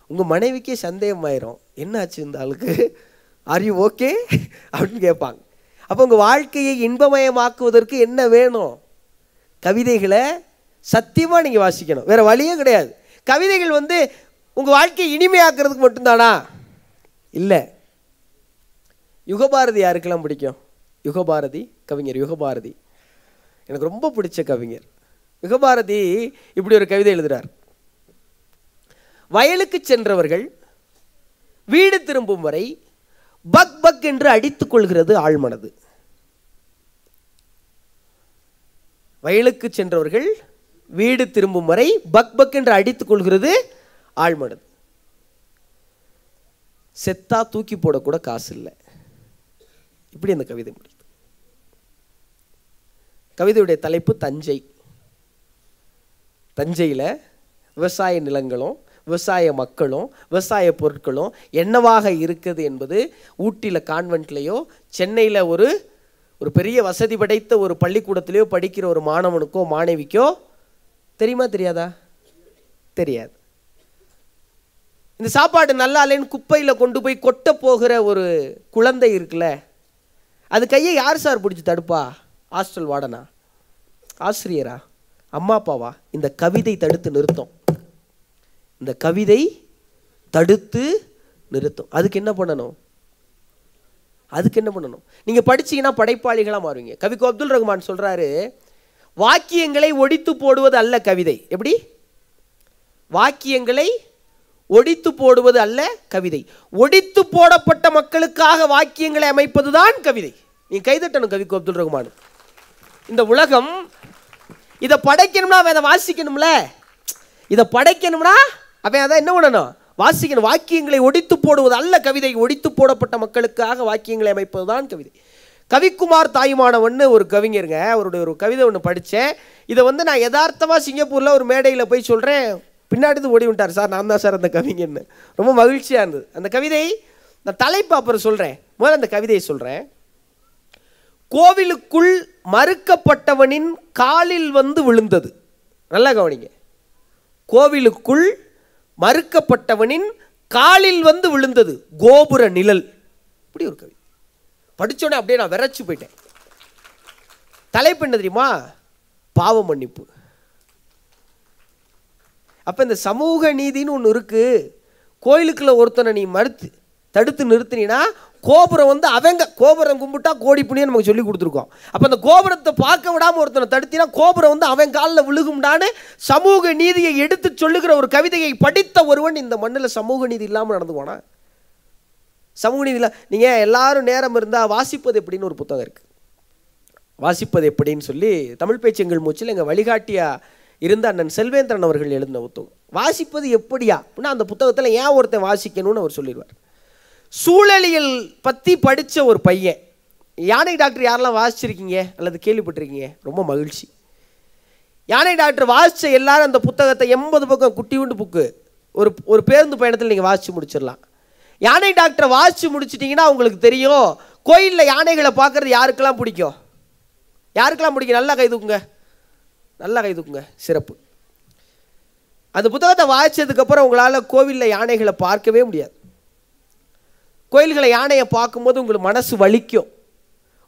உங்கள் மனைவிக்கே சந்தேகமாயிரும், என்னாச்சு இந்த ஆளுக்கு, ஆர் யூ ஓகே அப்படின்னு கேட்பாங்க. அப்போ உங்கள் வாழ்க்கையை இன்பமயமாக்குவதற்கு என்ன வேணும்? கவிதைகளை சத்தியமாக நீங்கள் வாசிக்கணும், வேறு வழியே கிடையாது. கவிதைகள் உங்கள் வாழ்க்கையை இனிமையாக்குறதுக்கு மட்டும்தானா? இல்லை. யுகபாரதி யாருக்கெல்லாம் பிடிக்கும்? யுகபாரதி கவிஞர் யுகபாரதி எனக்கு ரொம்ப பிடிச்ச கவிஞர். யுகபாரதி இப்படி ஒரு கவிதை எழுதுகிறார். வயலுக்கு சென்றவர்கள் வீடு திரும்பும் வரை பக் பக் என்று அடித்துக் கொள்கிறது ஆழ்மனது. வயலுக்கு சென்றவர்கள் வீடு திரும்பும் வரை பக் பக் என்று அடித்துக் கொள்கிறது ஆழ்மனது. செத்தா தூக்கி போடக்கூட காசு இல்லை. இப்படி அந்த கவிதை முடியுது. கவிதையுடைய தலைப்பு தஞ்சை. தஞ்சையில் விவசாய நிலங்களும் விவசாய மக்களும் விவசாய பொருட்களும் என்னவாக இருக்குது என்பது ஊட்டியில் கான்வென்ட்லேயோ சென்னையில் ஒரு பெரிய வசதி படைத்த ஒரு பள்ளிக்கூடத்திலேயோ படிக்கிற ஒரு மாணவனுக்கோ மாணவிக்கோ தெரியுமா தெரியாதா? தெரியாது. இந்த சாப்பாடு நல்லா இல்லைன்னு குப்பையில் கொண்டு போய் கொட்ட போகிற ஒரு குழந்தை இருக்குல்ல, அது கையை யார் சார் பிடிச்சி தடுப்பா? ஹாஸ்டல் வார்டனா? ஆசிரியரா? அம்மா அப்பாவா? இந்த கவிதை தடுத்து நிறுத்தும். இந்த கவிதை தடுத்து நிறுத்தும். அதுக்கு என்ன பண்ணணும்? நீங்கள் படிச்சீங்கன்னா படைப்பாளிகளாக மாறுவீங்க. கவிக்கு அப்துல் ரஹ்மான் சொல்கிறாரு, வாக்கியங்களை ஒடித்து போடுவது அல்ல கவிதை. எப்படி? வாக்கியங்களை ஒடித்து போடுவது அல்ல கவிதை, ஒடித்து போடப்பட்ட மக்களுக்காக வாக்கியங்களை அமைப்பது தான் கவிதை. நீ கைதட்டணும் கவிக்கு அப்துல் ரஹ்மான். இந்த உலகம் இதை படைக்கணும்னா அவன் அதை வாசிக்கணும்ல. இதை படைக்கணும்னா அவன் அதை என்ன பண்ணணும்? வாசிக்கணும். வாக்கியங்களை ஒடித்து போடுவது அல்ல கவிதை, ஒடித்து போடப்பட்ட மக்களுக்காக வாக்கியங்களை அமைப்பது தான் கவிதை. கவிக்குமார் தாயுமானவன்னு ஒரு கவிஞருங்க, அவருடைய ஒரு கவிதை ஒன்று படித்தேன். இதை நான் யதார்த்தமாக சிங்கப்பூரில் ஒரு மேடையில் போய் சொல்கிறேன். பின்னாடி ஓடி விட்டார், சார் நான் தான் சார் அந்த கவிஞன்னு. ரொம்ப மகிழ்ச்சியாக இருந்தது அந்த கவிதை. நான் தலைப்பு அப்புறம் சொல்கிறேன், முதல்ல அந்த கவிதையை சொல்கிறேன். கோவிலுக்குள் மறுக்கப்பட்டவனின் காலில் விழுந்தது. நல்லா கவனிங்க. கோவிலுக்குள் மறுக்கப்பட்டவனின் காலில் விழுந்தது கோபுர நிழல். இப்படி ஒரு கவிதை படித்தோடனே அப்படியே நான் விரைச்சு போயிட்டேன். தலைப்பு என்ன தெரியுமா? பாவ மன்னிப்பு. அப்போ இந்த சமூக நீதினு ஒன்று இருக்குது. கோயிலுக்குள்ள ஒருத்தனை நீ தடுத்து நிறுத்தினா கோபுரம் கோபுரம் கும்பிட்டா கோடி புண்ணியம் நமக்கு சொல்லி கொடுத்துருக்கோம். அப்போ அந்த கோபுரத்தை பார்க்க விடாமல் ஒருத்தனை தடுத்தினா கோபுரம் அவன் காலில் விழுகும்டான்னு சமூக நீதியை எடுத்து சொல்லுகிற ஒரு கவிதையை படித்த ஒருவன் இந்த மண்ணில் சமூக நீதி இல்லாமல் நடந்துக்குவானா? சமூக நீதியில் நீங்கள் எல்லாரும் நேரம் இருந்தால் வாசிப்பது எப்படின்னு ஒரு புத்தகம் இருக்குது. வாசிப்பது எப்படின்னு சொல்லி தமிழ் பேச்செங்கள் மூச்சில் எங்கள் வழிகாட்டியா இருந்த அண்ணன் செல்வேந்திரன் அவர்கள் எழுதின புத்தகம். வாசிப்பது எப்படியா அப்படின்னா அந்த புத்தகத்தில் ஏன் ஒருத்தன் வாசிக்கணும்னு அவர் சொல்லிடுவார். சூழலியல் பற்றி படித்த ஒரு பையன். யானை டாக்டர் யாரெல்லாம் வாசிச்சிருக்கீங்க அல்லது கேள்விப்பட்டிருக்கீங்க? ரொம்ப மகிழ்ச்சி. யானை டாக்டர் வாசித்த எல்லாரும் அந்த புத்தகத்தை 80 பக்கம் குட்டி உண்டு புக்கு ஒரு பேருந்து பயணத்தில் நீங்கள் வாசித்து முடிச்சிடலாம். யானை டாக்டரை வாசித்து முடிச்சிட்டிங்கன்னா உங்களுக்கு தெரியும் கோயிலில் யானைகளை பார்க்குறது யாருக்கெல்லாம் பிடிக்கும். யாருக்கெல்லாம் பிடிக்கும்? நல்லா கைதுக்குங்க, நல்லா கைதுக்குங்க. சிறப்பு. அந்த புத்தகத்தை வாசித்ததுக்கப்புறம் உங்களால் கோவிலில் யானைகளை பார்க்கவே முடியாது. கோயில்களை யானையை பார்க்கும்போது உங்களுக்கு மனசு வலிக்கும்,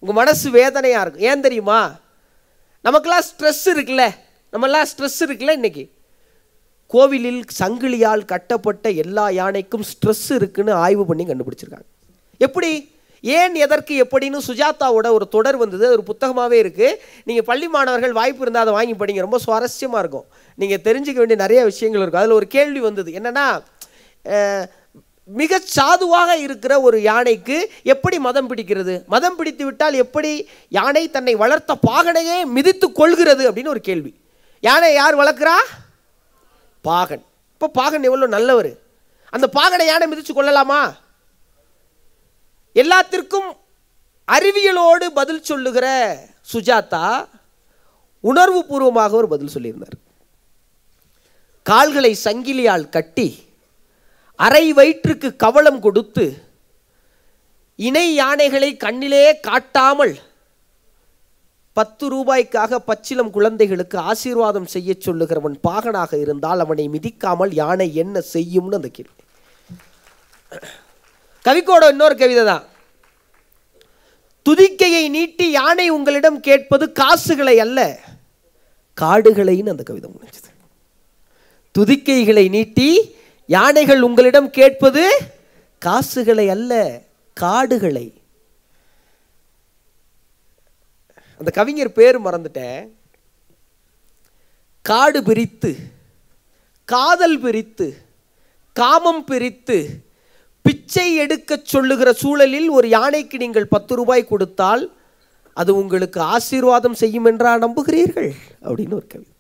உங்கள் மனசு வேதனையாக இருக்கும். ஏன் தெரியுமா? நமக்கெல்லாம் ஸ்ட்ரெஸ் இருக்குல்ல, இன்னைக்கு கோவிலில் சங்கிலியால் கட்டப்பட்ட எல்லா யானைக்கும் ஸ்ட்ரெஸ் இருக்குன்னு ஆய்வு பண்ணி கண்டுபிடிச்சிருக்காங்க. எப்படி, ஏன், எதற்கு, எப்படின்னு சுஜாதாவோட ஒரு தொடர் வந்தது. ஒரு புத்தகமாகவே இருக்குது. நீங்கள் பள்ளி மாணவர்கள் வாய்ப்பு இருந்தால் அதை வாங்கி படிங்க, ரொம்ப சுவாரஸ்யமாக இருக்கும். நீங்கள் தெரிஞ்சுக்க வேண்டிய நிறைய விஷயங்கள் இருக்கும். அதில் ஒரு கேள்வி வந்தது, என்னென்னா மிக சாதுவாக இருக்கிற ஒரு யானைக்கு எப்படி மதம் பிடிக்கிறது? மதம் பிடித்து விட்டால் எப்படி யானை தன்னை வளர்த்த பாகனையே மிதித்து கொள்கிறது அப்படின்னு ஒரு கேள்வி. யானை யார் வளர்க்குறா? பாகன். இப்போ பாகன் எவ்வளோ நல்லவர், அந்த பாகனை யானை மிதித்து கொள்ளலாமா? எல்லாத்திற்கும் அறிவியலோடு பதில் சொல்லுகிற சுஜாதா உணர்வு பூர்வமாக ஒரு பதில் சொல்லியிருந்தார். கால்களை சங்கிலியால் கட்டி அரை வயிற்றுக்கு கவளம் கொடுத்து இணை யானைகளை கண்ணிலே காட்டாமல் 10 ரூபாய்க்காக பச்சிலம் குழந்தைகளுக்கு ஆசீர்வாதம் செய்ய சொல்லுகிறவன் பாகனாக இருந்தால் அவனை மிதிக்காமல் யானை என்ன செய்யும்னு அந்த கேள்வி. கவிக்கோட இன்னொரு கவிதை தான். துதிக்கையை நீட்டி யானை உங்களிடம் கேட்பது காசுகளை அல்ல காடுகளைன்னு அந்த கவிதை முடிஞ்சது. துதிக்கைகளை நீட்டி யானைகள் உங்களிடம் கேட்பது காசுகளை அல்ல காடுகளை. அந்த கவிஞர் பேர் மறந்துட்டேன். காடு பிரித்து, காதல் பிரித்து, காமம் பிரித்து பிச்சை எடுக்க சொல்லுகிற சூழலில் ஒரு யானைக்கு நீங்கள் 10 ரூபாய் கொடுத்தால் அது உங்களுக்கு ஆசீர்வாதம் செய்யும் என்றா நம்புகிறீர்கள் அப்படின்னு ஒரு கவிதை.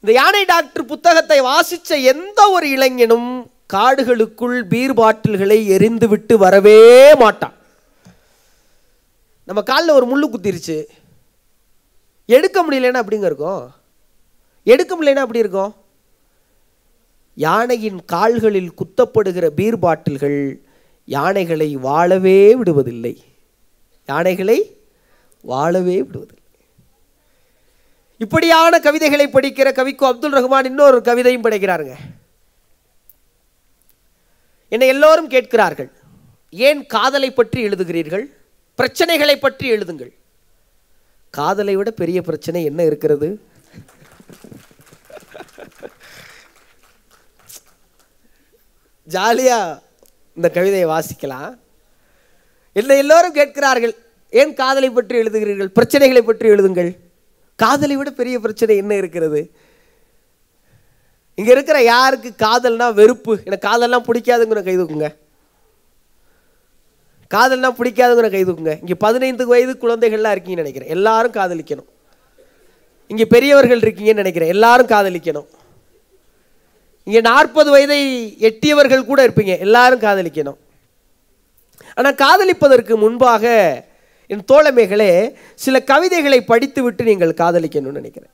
இந்த யானை டாக்டர் புத்தகத்தை வாசித்த எந்த ஒரு இளைஞனும் காடுகளுக்குள் பீர் பாட்டில்களை எரிந்து விட்டு வரவே மாட்டான். நம்ம காலில் ஒரு முள்ளு குத்திருச்சு, எடுக்க முடியலன்னா அப்படிங்க இருக்கும். எடுக்க முடியலன்னா அப்படி இருக்கும். யானையின் கால்களில் குத்தப்படுகிற பீர் பாட்டில்கள் யானைகளை வாழவே விடுவதில்லை. யானைகளை வாழவே விடுவதில்லை. இப்படியான கவிதைகளை படிக்கிற கவிக்கு அப்துல் ரஹ்மான் இன்னொரு கவிதையும் படைக்கிறாருங்க. என்னை எல்லோரும் கேட்கிறார்கள், ஏன் காதலை பற்றி எழுதுகிறீர்கள்? பிரச்சனைகளை பற்றி எழுதுங்கள். காதலை விட பெரிய பிரச்சனை என்ன இருக்கிறது? ஜாலியா இந்த கவிதையை வாசிக்கலாம். என்னை எல்லோரும் கேட்கிறார்கள், ஏன் காதலை பற்றி எழுதுகிறீர்கள்? பிரச்சனைகளை பற்றி எழுதுங்கள். காதலை விட பெரிய பிரச்சனை என்ன இருக்கிறது? இங்க இருக்கிற யாருக்கு காதல்னா வெறுப்பு, எனக்கு காதல்லாம் பிடிக்காதுங்கிற கை தூக்குங்க. காதல்னா பிடிக்காதுங்கிற கை தூக்குங்க. இங்க 15 வயது குழந்தைகள்லாம் இருக்கீங்கன்னு நினைக்கிறேன், எல்லாரும் காதலிக்கணும். இங்க பெரியவர்கள் இருக்கீங்கன்னு நினைக்கிறேன், எல்லாரும் காதலிக்கணும். இங்க 40 வயதை எட்டியவர்கள் கூட இருப்பீங்க, எல்லாரும் காதலிக்கணும். ஆனால் காதலிப்பதற்கு முன்பாக என் தோழமைகளே சில கவிதைகளை படித்து விட்டு நீங்கள் காதலிக்கணும்னு நினைக்கிறேன்.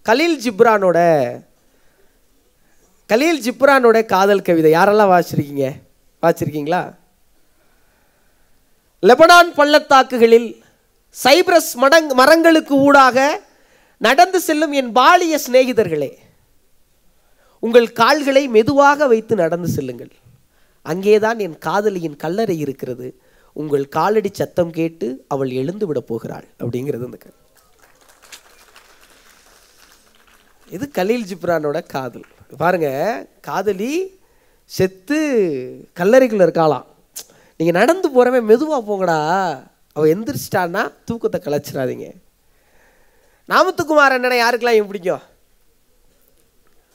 கலீல் ஜிப்ரானோட காதல் கவிதை யாரெல்லாம் வாசிச்சிருக்கீங்களா? லெபனான் பள்ளத்தாக்குகளில் சைப்ரஸ் மரங்களுக்கு ஊடாக நடந்து செல்லும் என் பாலிய சிநேகிதர்களே, உங்கள் கால்களை மெதுவாக வைத்து நடந்து செல்லுங்கள். அங்கேதான் என் காதலியின் கல்லறை இருக்கிறது. உங்கள் காலடி சத்தம் கேட்டு அவள் எழுந்து விட போகிறாள் அப்படிங்கிறது அந்த கதை. இது கலீல் ஜிப்ரானோட காதல். பாருங்க, காதலி செத்து கல்லறைக்குள்ள இருக்காளாம். நீங்க நடந்து போறவன் மெதுவா போங்கடா, அவள் எந்திரிச்சிட்டான்னா தூக்கத்தை கலைச்சிடாதீங்க. நாமத்துக்குமார் அண்ணனை யாருக்கெல்லாம் பிடிக்கும்?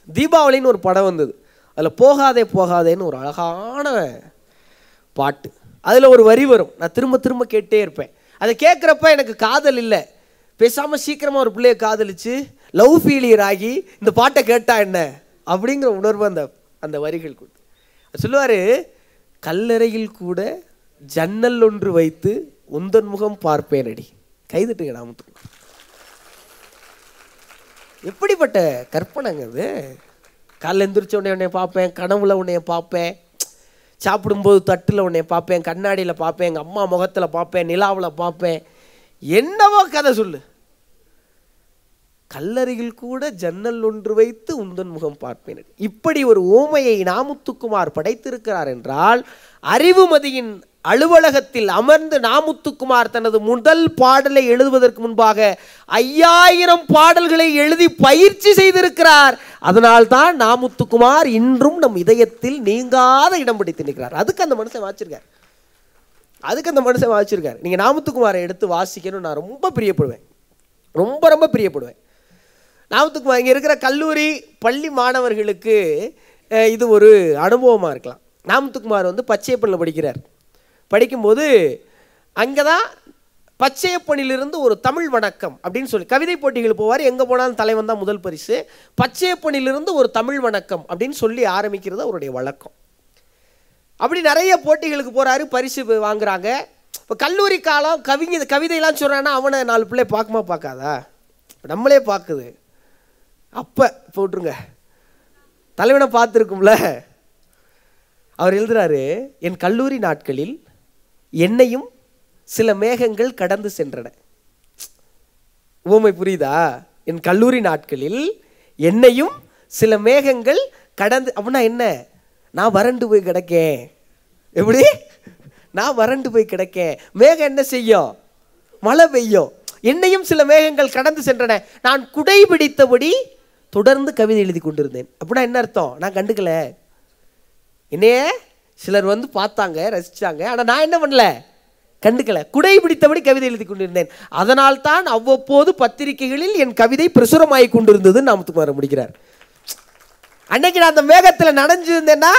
தீபாவளின்னு ஒரு படம் வந்தது, அதில் போகாதே போகாதேன்னு ஒரு அழகான பாட்டு. அதில் ஒரு வரி வரும், நான் திரும்ப திரும்ப கேட்டே இருப்பேன். அதை கேட்குறப்ப எனக்கு காதல் இல்லை, பேசாமல் சீக்கிரமாக ஒரு பிள்ளையை காதலிச்சு லவ் ஃபீலியர் ஆகி இந்த பாட்டை கேட்டா என்ன அப்படிங்கிற உணர்வு அந்த வரிகள் கொடுத்து சொல்லுவார். கல்லறையில் கூட ஜன்னல் ஒன்று வைத்து உந்தன் முகம் பார்ப்பேன் அடி. கைதட்டுங்க நாமத்துக்கு. எப்படிப்பட்ட கற்பனைங்க அது! காலைல எந்திரிச்ச உடனே பார்ப்பேன், கனவுல உன்னைய பார்ப்பேன், சாப்பிடும்போது தட்டில் உன்னைய பார்ப்பேன், கண்ணாடியில் பார்ப்பேன், எங்கள் அம்மா முகத்தில் பார்ப்பேன், நிலாவில் பார்ப்பேன். என்னவோ கதை சொல்லு. கல்லறையில் கூட ஜன்னல் ஒன்று வைத்து உந்தன் முகம் பார்ப்பேன். இப்படி ஒரு ஊமையை நாமுத்துக்குமார் படைத்திருக்கிறார் என்றால், அறிவுமதியின் அலுவலகத்தில் அமர்ந்து நாமுத்துக்குமார் தனது முதல் பாடலை எழுதுவதற்கு முன்பாக 5000 பாடல்களை எழுதி பயிற்சி செய்திருக்கிறார். அதனால் தான் நாமுத்துக்குமார் இன்றும் நம் இதயத்தில் நீங்காத இடம் பிடித்து நிற்கிறார். அதுக்கு அந்த மனுஷன் வாசிச்சிருக்கார். நீங்க நாமுத்துக்குமாரை எடுத்து வாசிக்கணும், நான் ரொம்ப பிரியப்படுவேன், ரொம்ப பிரியப்படுவேன். நாமத்துக்குமார் இங்கே இருக்கிற கல்லூரி பள்ளி மாணவர்களுக்கு இது ஒரு அனுபவமாக இருக்கலாம். நாமத்துக்குமார் வந்து பச்சையப்பனில் படிக்கிறார். படிக்கும்போது அங்கே தான் பச்சையப்பனிலிருந்து ஒரு தமிழ் வணக்கம் அப்படின்னு சொல்லி கவிதை போட்டிகள் போவார். எங்கே போனாலும் தலைவன் தான் முதல் பரிசு. பச்சையப்பனிலிருந்து ஒரு தமிழ் வணக்கம் அப்படின்னு சொல்லி ஆரம்பிக்கிறது அவருடைய வழக்கம். அப்படி நிறைய போட்டிகளுக்கு போகிறாரு, பரிசு வாங்குறாங்க. இப்போ கல்லூரி காலம் கவிதையெல்லாம் சொல்கிறான்னா அவனை 4 பிள்ளை பார்க்குமா பார்க்காதா? நம்மளே பார்க்குது. அப்போ போட்டுருங்க, தலைவனை பார்த்துருக்கும்ல. அவர் எழுதுறாரு, என் கல்லூரி நாட்களில் என்னையும் சில மேகங்கள் கடந்து சென்றன. உவமை புரியுதா? என் கல்லூரி நாட்களில் என்னையும் சில மேகங்கள் கடந்து, அப்படின்னா என்ன? நான் வறண்டு போய் கிடக்கேன். எப்படி? நான் வறண்டு போய் கிடக்கேன். மேகம் என்ன செய்யும்? மழை பெய்யும். என்னையும் சில மேகங்கள் கடந்து சென்றன. நான் குடை பிடித்தபடி தொடர்ந்து கவிதை எழுதி கொண்டிருந்தேன். அப்படின்னா என்ன அர்த்தம்? நான் கண்டுக்கல. என்னையே சிலர் வந்து பார்த்தாங்க, ரசித்தாங்க. ஆனால் நான் என்ன பண்ணல? கண்டுக்கல. குடை பிடித்தபடி கவிதை எழுதி கொண்டிருந்தேன். அதனால் தான் அவ்வப்போது பத்திரிகைகளில் என் கவிதை பிரசுரமாகி கொண்டிருந்தது. நாமத்துக்குமார் முடிக்கிறார். அன்னைக்கு நான் அந்த மேகத்தில் நனைஞ்சிருந்தேன்னா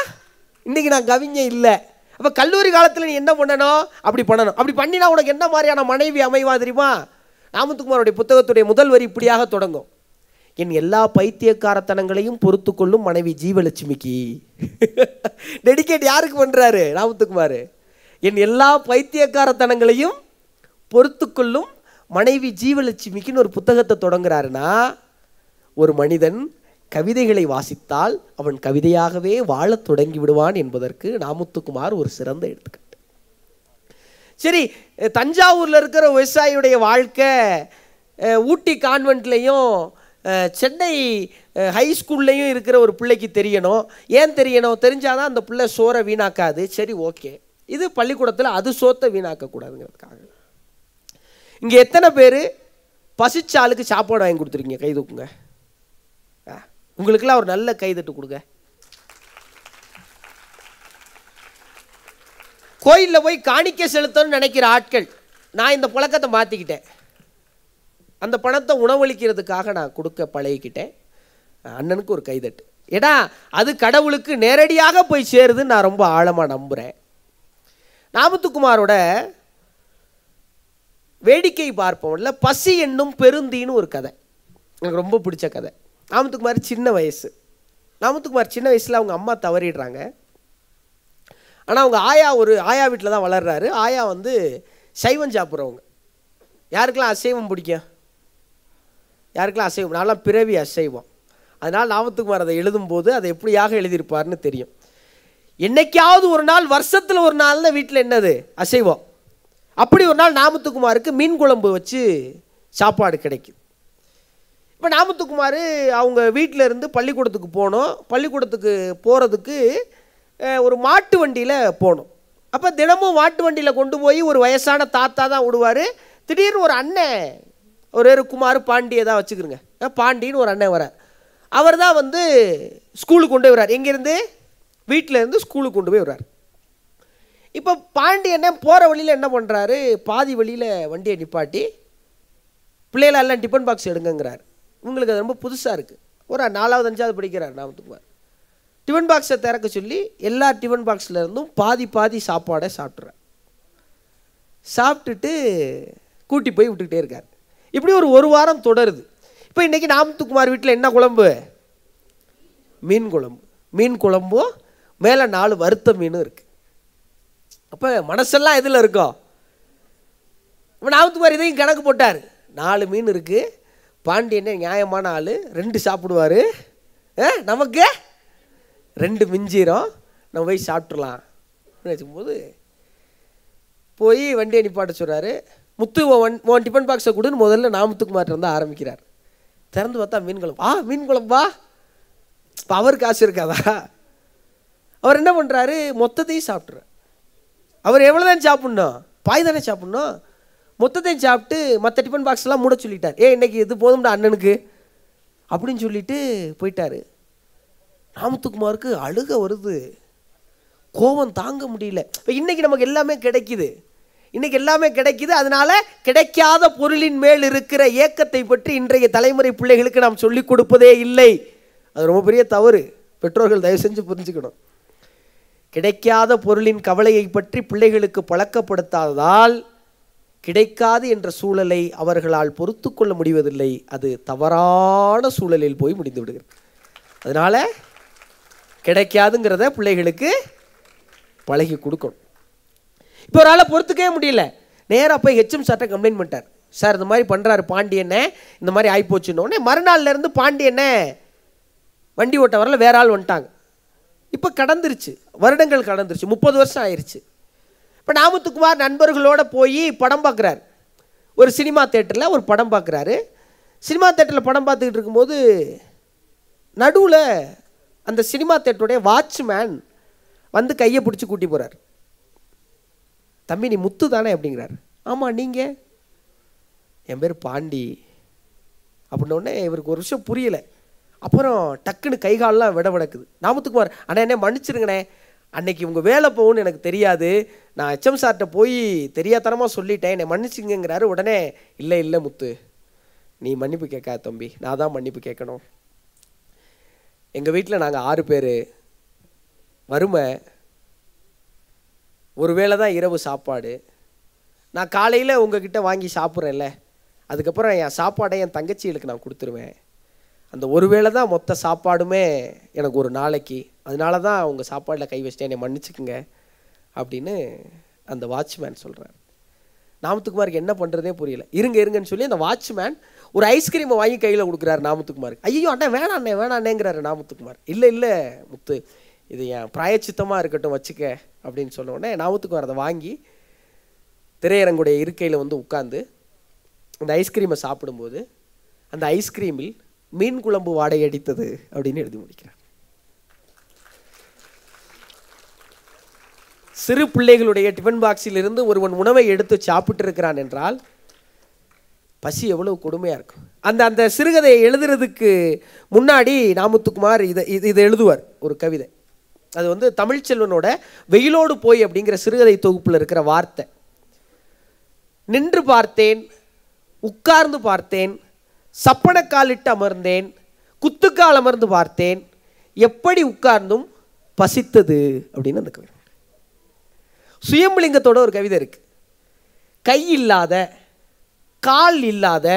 இன்னைக்கு நான் கவிஞன் இல்லை. அப்போ கல்லூரி காலத்தில் நீ என்ன பண்ணணும்? அப்படி பண்ணணும். அப்படி பண்ணினா உனக்கு என்ன மாதிரியான மனைவி அமைவா தெரியுமா? நாமத்துக்குமாரோடைய புத்தகத்துடைய முதல் வரி இப்படியாக தொடங்கும், என் எல்லா பைத்தியக்காரத்தனங்களையும் பொறுத்து கொள்ளும் மனைவி ஜீவலட்சுமிக்கு. டெடிகேட் யாருக்கு பண்ணுறாரு நாமத்துக்குமார்? என் எல்லா பைத்தியக்காரத்தனங்களையும் பொறுத்து கொள்ளும் மனைவி ஜீவலட்சுமிக்குன்னு ஒரு புத்தகத்தை தொடங்குறாருன்னா, ஒரு மனிதன் கவிதைகளை வாசித்தால் அவன் கவிதையாகவே வாழத் தொடங்கி விடுவான் என்பதற்கு நாமத்துக்குமார் ஒரு சிறந்த எடுத்துக்காட்டு. சரி, தஞ்சாவூரில் இருக்கிற விவசாயியுடைய வாழ்க்கை ஊட்டி கான்வென்ட்லேயும் சென்னை ஹைஸ்கூல்லையும் இருக்கிற ஒரு பிள்ளைக்கு தெரியணும். ஏன் தெரியணும்? தெரிஞ்சாதான் அந்த பிள்ளை சோறை வீணாக்காது. சரி, ஓகே, இது பள்ளிக்கூடத்தில் அது சோத்தை வீணாக்கக்கூடாதுங்கிறதுக்காக. இங்கே எத்தனை பேர் பசிச்சாலுக்கு சாப்பாடு வாங்கி கொடுத்துருக்கீங்க? கை தூக்குங்க. உங்களுக்கெல்லாம் ஒரு நல்ல கைதட்டு கொடுங்க. கோயிலில் போய் காணிக்கை செலுத்தணும்னு நினைக்கிற ஆட்கள், நான் இந்த பழக்கத்தை மாற்றிக்கிட்டேன். அந்த பணத்தை உணவளிக்கிறதுக்காக நான் கொடுக்க பழகிக்கிட்டேன். அண்ணனுக்கு ஒரு கைதட்டு. ஏடா அது கடவுளுக்கு நேரடியாக போய் சேருதுன்னு நான் ரொம்ப ஆழமாக நம்புகிறேன். நாமத்துக்குமாரோட வேடிக்கை பார்ப்போம்ல, பசி என்னும் பெருந்தின்னு ஒரு கதை எனக்கு ரொம்ப பிடிச்ச கதை. நாமத்துக்குமார் சின்ன வயசு. நாமத்துக்குமார் சின்ன வயசில் அவங்க அம்மா தவறிடுறாங்க. ஆனால் அவங்க ஆயா வீட்டில் தான் வளர்றாரு. ஆயா வந்து சைவம் சாப்பிட்றவங்க. யாருக்கெல்லாம் அசைவம் பிடிக்கும்? யாருக்கெல்லாம் அசைவம்? நான்லாம் பிறவி அசைவம். அதனால் நாமத்துக்குமார் அதை எழுதும்போது அதை எப்படியாக எழுதியிருப்பார்னு தெரியும். என்னைக்காவது ஒரு நாள், வருஷத்தில் ஒரு நாள் தான் வீட்டில் என்னது? அசைவம். அப்படி ஒரு நாள் நாமத்துக்குமாருக்கு மீன் குழம்பு வச்சு சாப்பாடு கிடைக்குது. இப்போ நாமத்துக்குமார் அவங்க வீட்டில் இருந்து பள்ளிக்கூடத்துக்கு போகணும். பள்ளிக்கூடத்துக்கு போகிறதுக்கு ஒரு மாட்டு வண்டியில் போகணும். அப்போ தினமும் மாட்டு வண்டியில் கொண்டு போய் ஒரு வயசான தாத்தா தான் விடுவார். திடீர்னு ஒரு அண்ணன், ஒரு குமார் பாண்டி ஏதாவது வச்சுக்கிறோங்க, பாண்டின்னு ஒரு அண்ணன் வரார். அவர் தான் வந்து ஸ்கூலுக்கு கொண்டு போய் வர்றார். எங்கேருந்து? வீட்டில் இருந்து ஸ்கூலுக்கு கொண்டு போய் வர்றார். இப்போ பாண்டி அண்ணன் போகிற வழியில் என்ன பண்ணுறாரு? பாதி வழியில் வண்டியை நிப்பாட்டி பிள்ளைகளெல்லாம் டிஃபன் பாக்ஸ் எடுங்கிறார். இவங்களுக்கு அது ரொம்ப புதுசாக இருக்குது. ஒரு 4வது 5வது படிக்கிறார் நாமத்துக்குமார். டிஃபன் பாக்ஸை திறக்க சொல்லி எல்லா டிஃபன் பாக்ஸில் இருந்தும் பாதி சாப்பாடை சாப்பிட்றார். சாப்பிட்டுட்டு கூட்டி போய் விட்டுக்கிட்டே இருக்கார். இப்படி ஒரு வாரம் தொடருது. இப்போ இன்றைக்கி நாமத்துக்குமார் வீட்டில் என்ன குழம்பு? மீன் குழம்பு. மீன் குழம்பும் மேலே 4 வறுத்த மீனும் இருக்குது. அப்போ மனசெல்லாம் எதில் இருக்கும்? இப்போ நாமத்துக்குமார் இதையும் கணக்கு போட்டார். 4 மீன் இருக்குது, பாண்டி என்ன நியாயமான ஆள், 2 சாப்பிடுவார், நமக்கு 2 மிஞ்சிரும், நம்ம போய் சாப்பிட்றலாம் வச்சுக்கும்போது போய் வண்டியை நிப்பாட்ட சொல்கிறாரு. முத்து உன் டிஃபன் பாக்ஸை கொடுன்னு முதல்ல நாமத்துக்குமார்ட்ட வந்து ஆரம்பிக்கிறார். திறந்து பார்த்தா மீன் குழம்பு. மீன் குழம்பா? இப்போ அவர் காசு இருக்காதா? அவர் என்ன பண்ணுறாரு? மொத்தத்தையும் சாப்பிட்றார். அவர் எவ்வளோ தான் சாப்பிட்ணும்? பாய் தானே சாப்பிட்ணும். மொத்தத்தையும் சாப்பிட்டு மற்ற டிஃபன் பாக்ஸ்லாம் மூட சொல்லிட்டார். இன்னைக்கு இது போதும்டா அண்ணனுக்கு அப்படின்னு சொல்லிட்டு போயிட்டார். நாமத்துக்குமாருக்கு அழுக வருது, கோபம் தாங்க முடியல. இப்போ இன்றைக்கி நமக்கு எல்லாமே கிடைக்குது, இன்றைக்கி எல்லாமே கிடைக்குது. அதனால கிடைக்காத பொருளின் மேல் இருக்கிற ஏக்கத்தை பற்றி இன்றைய தலைமுறை பிள்ளைகளுக்கு நாம் சொல்லிக் கொடுப்பதே இல்லை. அது ரொம்ப பெரிய தவறு. பெற்றோர்கள் தயவு செஞ்சு புரிஞ்சுக்கணும். கிடைக்காத பொருளின் கவலையை பற்றி பிள்ளைகளுக்கு பழக்கப்படுத்தாததால் கிடைக்காது என்ற சூழலை அவர்களால் பொறுத்து கொள்ள முடிவதில்லை. அது தவறான சூழலில் போய் முடிந்து விடுகிறது. அதனால் கிடைக்காதுங்கிறத பிள்ளைகளுக்கு பழகி கொடுக்கணும். இப்போ ஒரு ஆளை பொறுத்துக்கவே முடியல, நேராக போய் ஹெச்எம் சார்ட்ட கம்ப்ளைண்ட் பண்ணிட்டார். சார் இந்த மாதிரி பண்ணுறாரு பாண்டியண்ணே, இந்த மாதிரி ஆகிப்போச்சுன்னொடனே மறுநாள்லேருந்து பாண்டியண்ணே வண்டி ஓட்ட வரல, வேற ஆள் வந்துட்டாங்க. இப்போ கடந்துருச்சு, வருடங்கள் கடந்துருச்சு, 30 வருஷம் ஆயிடுச்சு. இப்போ நாமத்துக்குமார் நண்பர்களோடு போய் படம் பார்க்குறாரு. ஒரு சினிமா தேட்டரில் ஒரு படம் பார்க்குறாரு. சினிமா தேட்டரில் படம் பார்த்துக்கிட்டு இருக்கும்போது நடுவில் அந்த சினிமா தேட்டருடைய வாட்ச்மேன் வந்து கையை பிடிச்சி கூட்டி போகிறார். தம்பி நீ முத்து தானே அப்படிங்கிறார். ஆமாம் நீங்கள்? என் பேர் பாண்டி அப்படின்னோடனே இவருக்கு ஒரு விஷயம் புரியலை. அப்புறம் டக்குன்னு கைகாலெலாம் விடக்குது. நாமத்துக்குமார், அண்ணா என்ன மன்னிச்சிருங்கண்ணே, அன்னைக்கு உங்கள் வேலை போகும்னு எனக்கு தெரியாது, நான் ஹெச்எம் சார்கிட்ட போய் தெரியாதனமாக சொல்லிட்டேன், என்னை மன்னிச்சிங்கிறாரு. உடனே இல்லை இல்லை முத்து, நீ மன்னிப்பு கேட்காத தம்பி, நான் தான் மன்னிப்பு கேட்கணும். எங்கள் வீட்டில் நாங்கள் 6 பேர், வறுமை, ஒரு வேளை தான் இரவு சாப்பாடு. நான் காலையில் உங்ககிட்ட வாங்கி சாப்பிட்றேன்ல, அதுக்கப்புறம் என் சாப்பாடை என் தங்கச்சிகளுக்கு நான் கொடுத்துருவேன். அந்த ஒரு வேளை தான் மொத்த சாப்பாடுமே எனக்கு ஒரு நாளைக்கு, அதனால தான் உங்கள் சாப்பாடில் கை வச்சிட்டேன், என்னை மன்னிச்சுக்குங்க அப்படின்னு அந்த வாட்ச்மேன் சொல்கிறார். நாமத்துக்குமாருக்கு என்ன பண்ணுறதே புரியல. இருங்கன்னு சொல்லி அந்த வாட்ச்மேன் ஒரு ஐஸ்கிரீமை வாங்கி கையில் கொடுக்குறாரு நாமத்துக்குமாருக்கு. ஐயோ அண்ணே வேணாண்ணேங்கிறாரு நாமத்துக்குமார். இல்லை முத்து, இது என் பிராயச்சித்தமாக இருக்கட்டும், வச்சுக்க அப்படின்னு சொன்ன உடனே நாமத்துக்குமார் அதை வாங்கி திரையரங்குடைய இருக்கையில் வந்து உட்காந்து அந்த ஐஸ்கிரீமை சாப்பிடும்போது அந்த ஐஸ்கிரீமில் மீன் குழம்பு வாடை அடித்தது அப்படின்னு எழுதி முடிக்கிறார். சிறு பிள்ளைகளுடைய டிஃபன் பாக்ஸில் இருந்து ஒருவன் உணவை எடுத்து சாப்பிட்டு இருக்கிறான் என்றால் பசி எவ்வளவு கொடுமையாக இருக்கும். அந்த சிறுகதையை எழுதுறதுக்கு முன்னாடி நாமத்துக்குமார் இதை எழுதுவார், ஒரு கவிதை. அது வந்து தமிழ்ச்செல்வனோட வெயிலோடு போய் அப்படிங்கிற சிறுகதை தொகுப்பில் இருக்கிற வார்த்தை. நின்று பார்த்தேன், உட்கார்ந்து பார்த்தேன், சப்பனக்காலிட்டு அமர்ந்தேன், குத்துக்கால் அமர்ந்து பார்த்தேன், எப்படி உட்கார்ந்தும் பசித்தது அப்படின்னு அந்த கவிதை. சுயம்பலிங்கத்தோட ஒரு கவிதை இருக்கு. கை இல்லாத, கால் இல்லாத,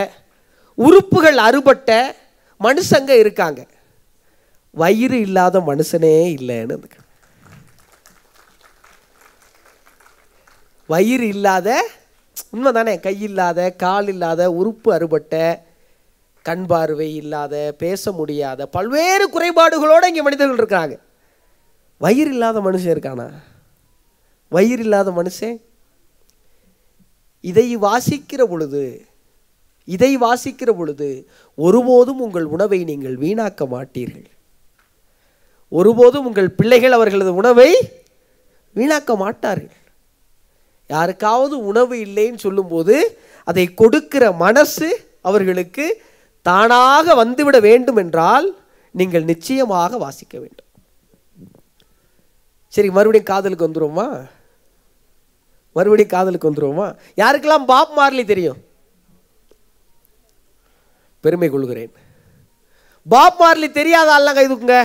உறுப்புகள் அறுபட்ட மனுஷங்க இருக்காங்க, வயிறு இல்லாத மனுஷனே இல்லைன்னு அந்த வயிறு இல்லாத, உண்மை தானே, கை இல்லாத, கால் இல்லாத, உறுப்பு அறுபட்ட, கண் பார்வை இல்லாத, பேச முடியாத, பல்வேறு குறைபாடுகளோடு இங்கே மனிதர்கள் இருக்கிறாங்க. வயிறு இல்லாத மனுஷன் இருக்கானா? வயிறு இல்லாத மனுஷன். இதை வாசிக்கிற பொழுது ஒருபோதும் உங்கள் உணவை நீங்கள் வீணாக்க மாட்டீர்கள். ஒருபோதும் உங்கள் பிள்ளைகள் அவர்களது உணவை வீணாக்க மாட்டார்கள். யாருக்காவது உணவு இல்லைன்னு சொல்லும்போது அதை கொடுக்கிற மனசு அவர்களுக்கு தானாக வந்துவிட வேண்டும் என்றால் நீங்கள் நிச்சயமாக வாசிக்க வேண்டும். சரி, மறுபடியும் காதலுக்கு வந்துருவோமா? யாருக்கெல்லாம் பாப் மார்லி தெரியும்? பெருமை கொள்கிறேன். பாப் மார்லி தெரியாத ஆள்லாம் கைதுக்குங்க.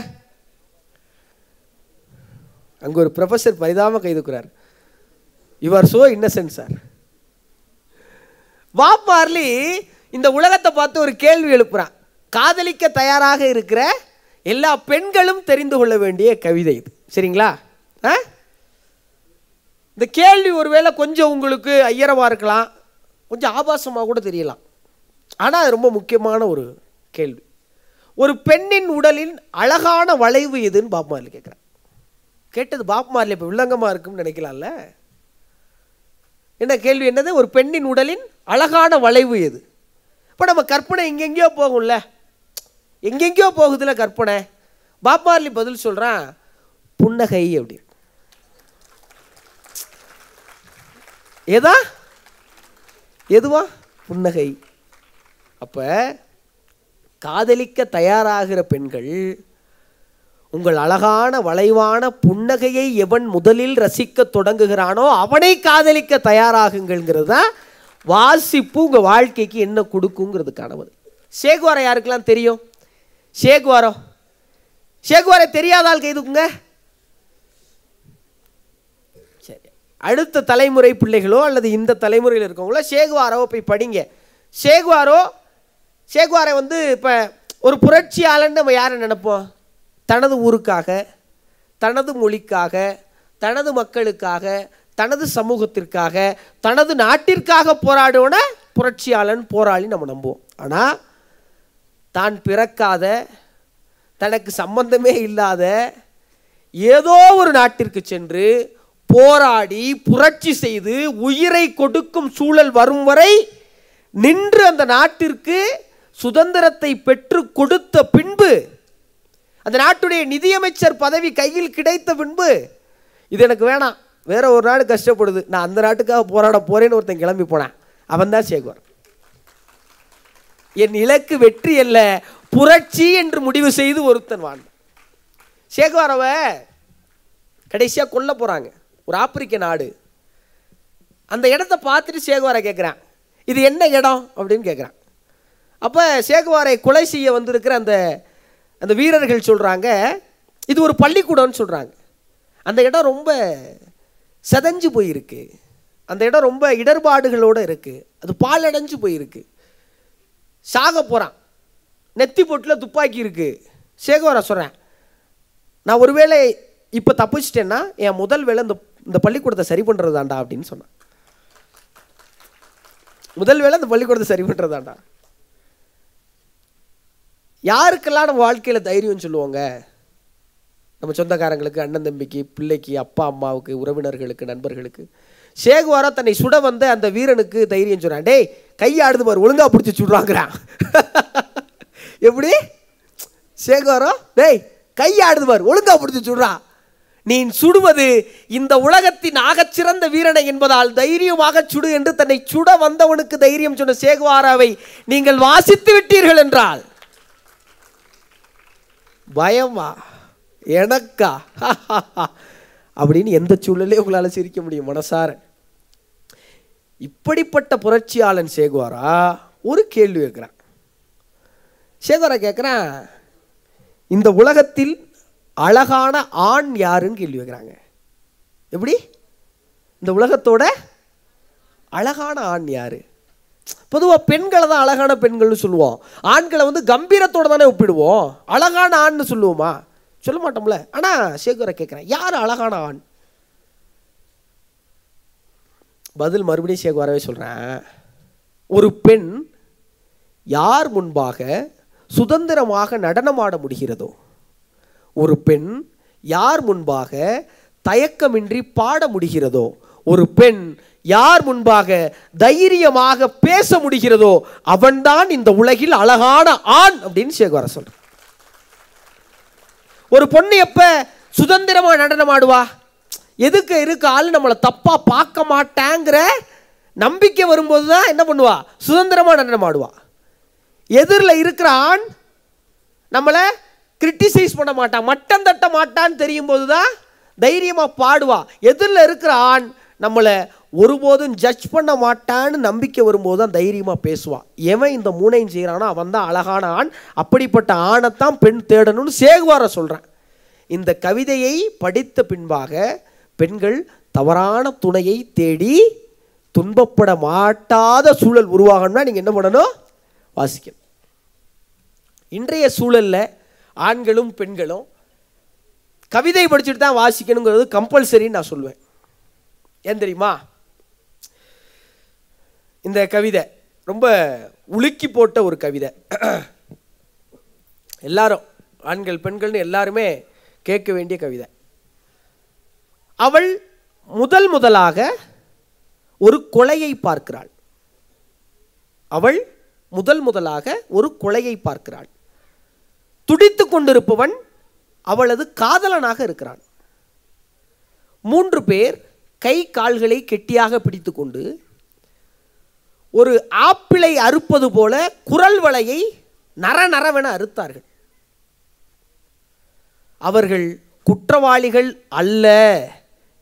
அங்க ஒரு ப்ரொஃபஸர் பரிதாபமாக கைதுக்குறார். You are so innocent sir. Bob Marley இந்த உலகத்தை பார்த்து ஒரு கேள்வி எழுப்புறான். காதலிக்க தயாராக இருக்கிற எல்லா பெண்களும் தெரிந்து கொள்ள வேண்டிய கவிதை இது. சரிங்களா? இந்த கேள்வி ஒருவேளை கொஞ்சம் உங்களுக்கு ஐயரமாக இருக்கலாம், கொஞ்சம் ஆபாசமாக கூட தெரியலாம். ஆனால் அது ரொம்ப முக்கியமான ஒரு கேள்வி. ஒரு பெண்ணின் உடலின் அழகான வளைவு எதுன்னு பாப் மார்லி கேட்குறான். கேட்டது பாப் மார்லி இப்போ வில்லங்கமாக இருக்குன்னு நினைக்கலாம்ல. என்ன கேள்வி? என்னது? ஒரு பெண்ணின் உடலின் அழகான வளைவு எது? இப்போ நம்ம கற்பனை எங்கெங்கேயோ போகும்ல, எங்கெங்கேயோ போகுதுல கற்பனை. பாப் மார்லி பதில் சொல்கிறான், புன்னகை அப்படி. எதுவா? புன்னகை. அப்போ காதலிக்க தயாராகிற பெண்கள் உங்கள் அழகான வளைவான புன்னகையை எவன் முதலில் ரசிக்க தொடங்குகிறானோ அவனை காதலிக்க தயாராகுங்கிறது தான் வாசிப்பு உங்கள் வாழ்க்கைக்கு என்ன கொடுக்குங்கிறதுக்கான பதில். சேகுவாரம் யாருக்கெல்லாம் தெரியும்? சேகுவாரம் சேகுவாரை தெரியாத ஆள் கை தூக்குங்க. சரி, அடுத்த தலைமுறை பிள்ளைகளோ அல்லது இந்த தலைமுறையில் இருக்கவங்களோ சேகுவாரோ போய் படிங்க. சேகுவாரை வந்து இப்போ ஒரு புரட்சியாளன்னு நம்ம யாரை நினைப்போம்? தனது ஊருக்காக, தனது மொழிக்காக, தனது மக்களுக்காக, தனது சமூகத்திற்காக, தனது நாட்டிற்காக போராடுவன புரட்சியாளன், போராளி நம்ம நம்புவோம். ஆனால் தான் பிறக்காத, தனக்கு சம்பந்தமே இல்லாத ஏதோ ஒரு நாட்டிற்கு சென்று போராடி புரட்சி செய்து உயிரை கொடுக்கும் சூழல் வரும் வரை நின்று அந்த நாட்டிற்கு சுதந்திரத்தை பெற்று கொடுத்த பின்பு, அந்த நாட்டுடைய நிதியமைச்சர் பதவி கையில் கிடைத்த பின்பு, இது எனக்கு வேணாம், வேற ஒரு நாடு கஷ்டப்படுது, நான் அந்த நாட்டுக்காக போராட போறேன்னு ஒருத்தன் கிளம்பி போனான். அவன் தான் சேகுவார். என் இலக்கு வெற்றி அல்ல, புரட்சி என்று முடிவு செய்து ஒருத்தன் வாழ்ந்தான். சேகுவாரவை கடைசியாக கொல்ல போறாங்க, ஒரு ஆப்பிரிக்க நாடு. அந்த இடத்த பார்த்துட்டு சேகுவாரை கேட்குறான், இது என்ன இடம் அப்படின்னு கேட்குறான். அப்போ சேகுவாரை கொலை செய்ய வந்திருக்கிற அந்த வீரர்கள் சொல்கிறாங்க, இது ஒரு பள்ளிக்கூடம்னு சொல்கிறாங்க. அந்த இடம் ரொம்ப செதஞ்சு போயிருக்கு, அந்த இடம் ரொம்ப இடர்பாடுகளோடு இருக்குது, அது பாலடைஞ்சு போயிருக்கு, சாக போகிறான், நெத்தி பொட்டில் துப்பாக்கி இருக்குது. சேகுவாரை சொல்கிறேன், நான் ஒருவேளை இப்போ தப்பிச்சிட்டேன்னா என் முதல் வேலை இந்த பள்ளிக்கூடத்தை சரி பண்ணுறது தாண்டா அப்படின்னு சொன்னான். முதல் வேலை இந்த பள்ளிக்கூடத்தை சரி பண்ணுறது தாண்டா. யாருக்கெல்லாம் நம்ம வாழ்க்கையில் தைரியம் சொல்லுவாங்க? நம்ம சொந்தக்காரங்களுக்கு, அண்ணன் தம்பிக்கு, பிள்ளைக்கு, அப்பா அம்மாவுக்கு, உறவினர்களுக்கு, நண்பர்களுக்கு. சேகுவாரா தன்னை சுட வந்த அந்த வீரனுக்கு தைரியம் சொல்கிறான், டேய் கையாடுது பாரு, ஒழுங்கா பிடிச்சி சுடுறாங்கிறான். எப்படி சேகுவாரா? டேய் கையாடுது பாரு, ஒழுங்கா பிடிச்சி சுடுறான். நீ சுடுவது இந்த உலகத்தின் ஆகச்சிறந்த வீரனை என்பதால் தைரியமாக சுடு என்று தன்னை சுட வந்தவனுக்கு தைரியம் சொன்ன சேகுவாராவை நீங்கள் வாசித்து விட்டீர்கள் என்றால் பயமா எனக்கா அப்படின்னு எந்த சூழலே உங்களால் சிரிக்க முடியும் மனசார. இப்படிப்பட்ட புரட்சியாளன் சேகுவாரா ஒரு கேள்வி கேட்குறான். சேகுவாரா கேட்குறான், இந்த உலகத்தில் அழகான ஆண் யாருன்னு கேள்வி வைக்கிறாங்க. எப்படி? இந்த உலகத்தோட அழகான ஆண் யாரு? பொதுவாக பெண்களை தான் அழகான பெண்கள்னு சொல்லுவோம், ஆண்களை வந்து கம்பீரத்தோட தானே ஒப்பிடுவோம். அழகான ஆண்னு சொல்லுவோமா? சொல்ல மாட்டோம்ல. ஆனால் சேகுவாரை கேட்குறேன், யார் அழகான ஆண்? பதில் மறுபடியும் சேகுவாரவே சொல்கிறேன், ஒரு பெண் யார் முன்பாக சுதந்திரமாக நடனமாட முடிகிறதோ, ஒரு பெண் யார் முன்பாக தயக்கமின்றி பாட முடிகிறதோ, ஒரு பெண் யார் முன்பாக தைரியமாக பேச முடிகிறதோ அவன்தான் இந்த உலகில் அழகான ஆண் அப்படின்னு சேகுவாரா சொல்ற. ஒரு பொண்ணு எப்ப சுதந்திரமா நடனமாடுவா? எதுக்கு இருக்கு ஆள் நம்மளை தப்பா பார்க்க மாட்டாங்கிற நம்பிக்கை வரும்போது தான் என்ன பண்ணுவா? சுதந்திரமா நடனமாடுவா. எதிரில் இருக்கிற ஆண் நம்மளை கிரிட்டிசைஸ் பண்ண மாட்டான், மட்டம் தட்ட மாட்டான்னு தெரியும் போது தான் தைரியமாக பாடுவா. எதிரில் இருக்கிற ஆண் நம்மளை ஒருபோதும் ஜட்ஜ் பண்ண மாட்டான்னு நம்பிக்கை வரும்போது தான் தைரியமாக பேசுவான். எவன் இந்த மூணையும் செய்கிறானோ அவன் தான் அழகான ஆண். அப்படிப்பட்ட ஆணைத்தான் பெண் தேடணும்னு சேகுவாரா சொல்கிறேன். இந்த கவிதையை படித்த பின்பாக பெண்கள் தவறான துணையை தேடி துன்பப்பட மாட்டாத சூழல் உருவாகணும்னா நீங்கள் என்ன பண்ணணும்? வாசிக்கணும். இன்றைய சூழலில் ஆண்களும் பெண்களும் கவிதை படிச்சுட்டு தான் வாசிக்கணுங்கிறது கம்பல்சரின்னு நான் சொல்லுவேன். ஏன் தெரியுமா? இந்த கவிதை ரொம்ப உலுக்கி போட்ட ஒரு கவிதை. எல்லாரும் ஆண்கள் பெண்கள்னு எல்லாருமே கேட்க வேண்டிய கவிதை. அவள் முதலாக ஒரு கொலையை பார்க்கிறாள். அவள் முதலாக ஒரு கொலையை பார்க்கிறாள். துடித்து கொண்டிருப்பவன் அவளது காதலனாக இருக்கிறான். 3 பேர் கை கால்களை கெட்டியாக பிடித்து கொண்டு ஒரு ஆப்பிளை அறுப்பது போல குரல் வளையை நரநரவென அறுத்தார்கள். அவர்கள் குற்றவாளிகள் அல்ல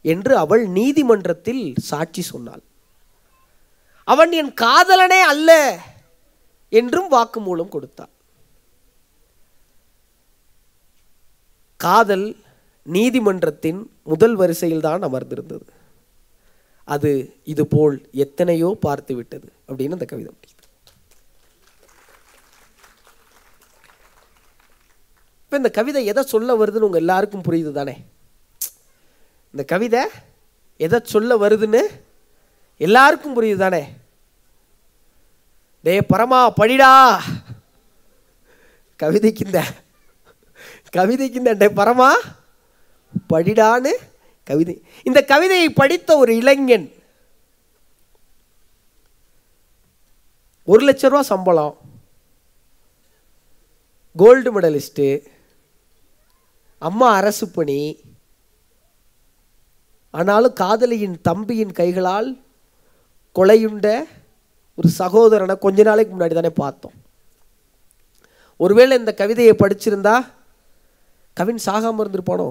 என்று அவள் நீதிமன்றத்தில் சாட்சி சொன்னாள். அவன் என் காதலனே அல்ல என்றும் வாக்குமூலம் கொடுத்தாள். காதல் நீதிமன்றத்தின் முதல் வரிசையில் தான் அமர்ந்திருந்தது. அது இது போல் எத்தனையோ பார்த்து விட்டது அப்படின்னு அந்த கவிதை முடியுது. இப்போ இந்த கவிதை எதை சொல்ல வருதுன்னு உங்கள் எல்லாருக்கும் புரியுது தானே? இந்த கவிதை எதை சொல்ல வருதுன்னு எல்லாருக்கும் புரியுது தானே? டே பரமா படிடா, கவிதைக்கு இந்த டே பரமா படிடான்னு கவிதை. இந்த கவிதையை படித்த ஒரு இளைஞன் 1 லட்சம் ரூபா சம்பளம், கோல்டு மெடலிஸ்ட்டு, அம்மா அரசு பணி, ஆனாலும் காதலியின் தம்பியின் கைகளால் கொலையுண்ட ஒரு சகோதரனை கொஞ்ச நாளைக்கு முன்னாடி தானே பார்த்தோம். ஒருவேளை இந்த கவிதையை படிச்சிருந்தா கவின் சாகாமல் இருந்திருப்பானோ?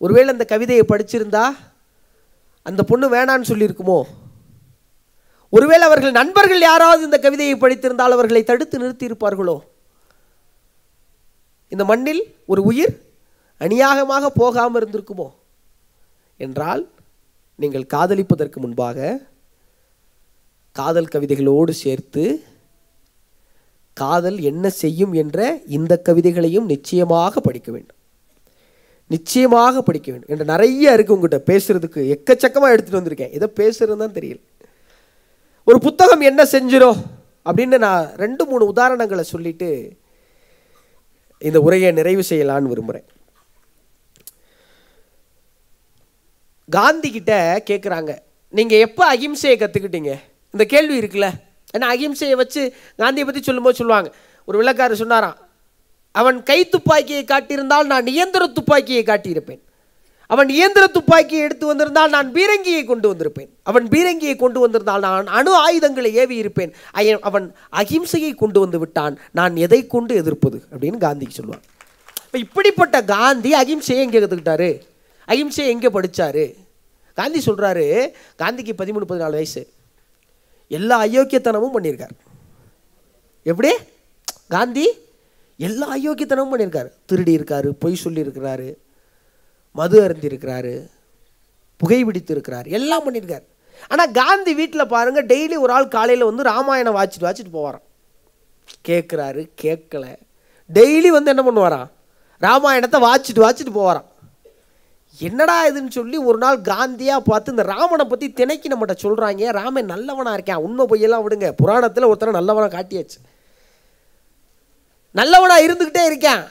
ஒருவேளை இந்த கவிதையை படிச்சிருந்தா அந்த பொண்ணு வேணான்னு சொல்லியிருக்குமோ? ஒருவேளை அவர்கள் நண்பர்கள் யாராவது இந்த கவிதையை படித்திருந்தால் அவர்களை தடுத்து நிறுத்தி இருப்பார்களோ? இந்த மண்ணில் ஒரு உயிர் அநியாயமாக போகாமல் இருந்திருக்குமோ? என்றால் நீங்கள் காதலிப்பதற்கு முன்பாக காதல் கவிதைகளோடு சேர்த்து காதல் என்ன செய்யும் என்ற இந்த கவிதைகளையும் நிச்சயமாக படிக்க வேண்டும். நிச்சயமாக படிக்க வேண்டும் என்று நிறைய இருக்குது உங்கள்கிட்ட பேசுறதுக்கு. எக்கச்சக்கமாக எடுத்துகிட்டு வந்திருக்கேன். இதை பேசுறது தான் தெரியல. ஒரு புத்தகம் என்ன செஞ்சிடும் அப்படின்னு நான் 2-3 உதாரணங்களை சொல்லிட்டு இந்த உரையை நிறைவு செய்யலான்னு விரும்புகிறேன். காந்தி கிட்ட கேட்குறாங்க, நீங்கள் எப்போ அகிம்சையை கற்றுக்கிட்டீங்க? இந்த கேள்வி இருக்குல்ல. ஏன்னா அகிம்சையை வச்சு காந்தியை பற்றி சொல்லும்போது சொல்லுவாங்க, ஒரு விளக்காரர் சொன்னாராம், அவன் கை துப்பாக்கியை காட்டியிருந்தால் நான் இயந்திர துப்பாக்கியை காட்டியிருப்பேன். அவன் இயந்திர துப்பாக்கியை எடுத்து வந்திருந்தால் நான் பீரங்கியை கொண்டு வந்திருப்பேன். அவன் பீரங்கியை கொண்டு வந்திருந்தால் நான் அணு ஆயுதங்களை ஏவி இருப்பேன். அவன் அகிம்சையை கொண்டு வந்து விட்டான், நான் எதை கொண்டு எதிர்ப்பது அப்படின்னு காந்திக்கு சொல்லுவான். இப்போ இப்படிப்பட்ட காந்தி அகிம்சையை எங்கே கற்றுக்கிட்டாரு? அகிம்சையை எங்கே படித்தாரு? காந்தி சொல்கிறாரு, காந்திக்கு 13-14 வயசு, எல்லா அயோக்கியத்தனமும் பண்ணியிருக்கார். எப்படி? காந்தி எல்லா அயோக்கியத்தனமும் பண்ணியிருக்காரு. திருடி இருக்காரு, பொய் சொல்லியிருக்கிறாரு, மது அருந்தி இருக்கிறாரு, புகைப்பிடித்து இருக்கிறார், எல்லாம் பண்ணியிருக்காரு. ஆனால் காந்தி வீட்டில் பாருங்கள், டெய்லி ஒரு ஆள் காலையில் வந்து ராமாயணம் வாச்சிட்டு போவாராம். கேட்குறாரு, கேட்கல, டெய்லி வந்து என்ன பண்ணுவாராம், ராமாயணத்தை வாச்சிட்டு போவாராம். என்னடா இதுன்னு சொல்லி ஒரு நாள் காந்தியாக பார்த்து, இந்த ராமனை பற்றி திணைக்கு நம்மகிட்ட சொல்கிறாங்க, ராமன் நல்லவனாக இருக்கேன், உண்மை பொய்யெல்லாம் விடுங்க, புராணத்தில் ஒருத்தனை நல்லவனாக காட்டியாச்சு, நல்லவனாக இருந்துக்கிட்டே இருக்கேன்.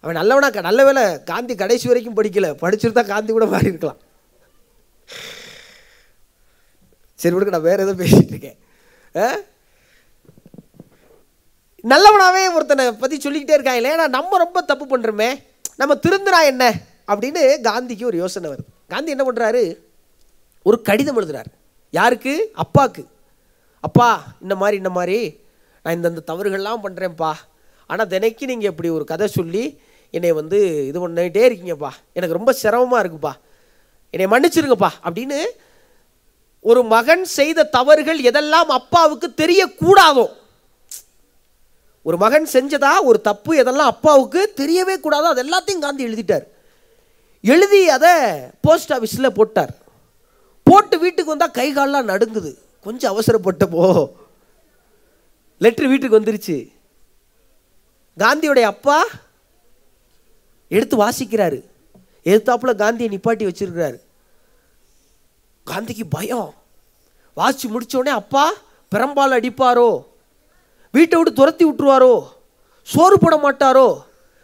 அவன் நல்லவனா? நல்ல வேலை காந்தி கடைசி வரைக்கும் படிக்கல, படிச்சுருந்தா காந்தி கூட மாறி இருக்கலாம். சரி விடுங்க, நான் வேறு எதோ பேசிகிட்டு இருக்கேன். நல்லவனாவே ஒருத்தனை பற்றி சொல்லிக்கிட்டே இருக்காங்க. ஏன்னா நம்ம ரொம்ப தப்பு பண்ணுறோமே, நம்ம திருந்தினா என்ன அப்படின்னு காந்திக்கு ஒரு யோசனை வருது. காந்தி என்ன பண்ணுறாரு, ஒரு கடிதம் எழுதுறாரு. யாருக்கு? அப்பாவுக்கு. அப்பா, இந்த மாதிரி நான் இந்த தவறுகள்லாம் பண்ணுறேன்ப்பா, ஆனால் தினைக்கு நீங்கள் இப்படி ஒரு கதை சொல்லி என்னை வந்து இது பண்ணிட்டே இருக்கீங்கப்பா, எனக்கு ரொம்ப சிரமமாக இருக்குப்பா, என்னை மன்னிச்சிருங்கப்பா அப்படின்னு. ஒரு மகன் செய்த தவறுகள் எதெல்லாம் அப்பாவுக்கு தெரியக்கூடாதோ, ஒரு மகன் செஞ்சதா ஒரு தப்பு எதெல்லாம் அப்பாவுக்கு தெரியவே கூடாதோ அது எல்லாத்தையும் காந்தி எழுதிட்டார். எழுதி அதை போஸ்ட் ஆஃபீஸில் போட்டார். போட்டு வீட்டுக்கு வந்தால் கை காலெலாம் நடுங்குது. கொஞ்சம் அவசரப்பட்டப்போ லெட்ரு வீட்டுக்கு வந்துருச்சு. காந்தியோடைய அப்பா எடுத்து வாசிக்கிறாரு. எதிர்த்தாப்புல காந்தியை நிப்பாட்டி வச்சிருக்கிறாரு. காந்திக்கு பயம். வாசிச்சு முடிச்சோடனே அப்பா பெரம்பால் அடிப்பாரோ, வீட்டை விட்டு துரத்தி விட்டுருவாரோ, சோறு போட மாட்டாரோ,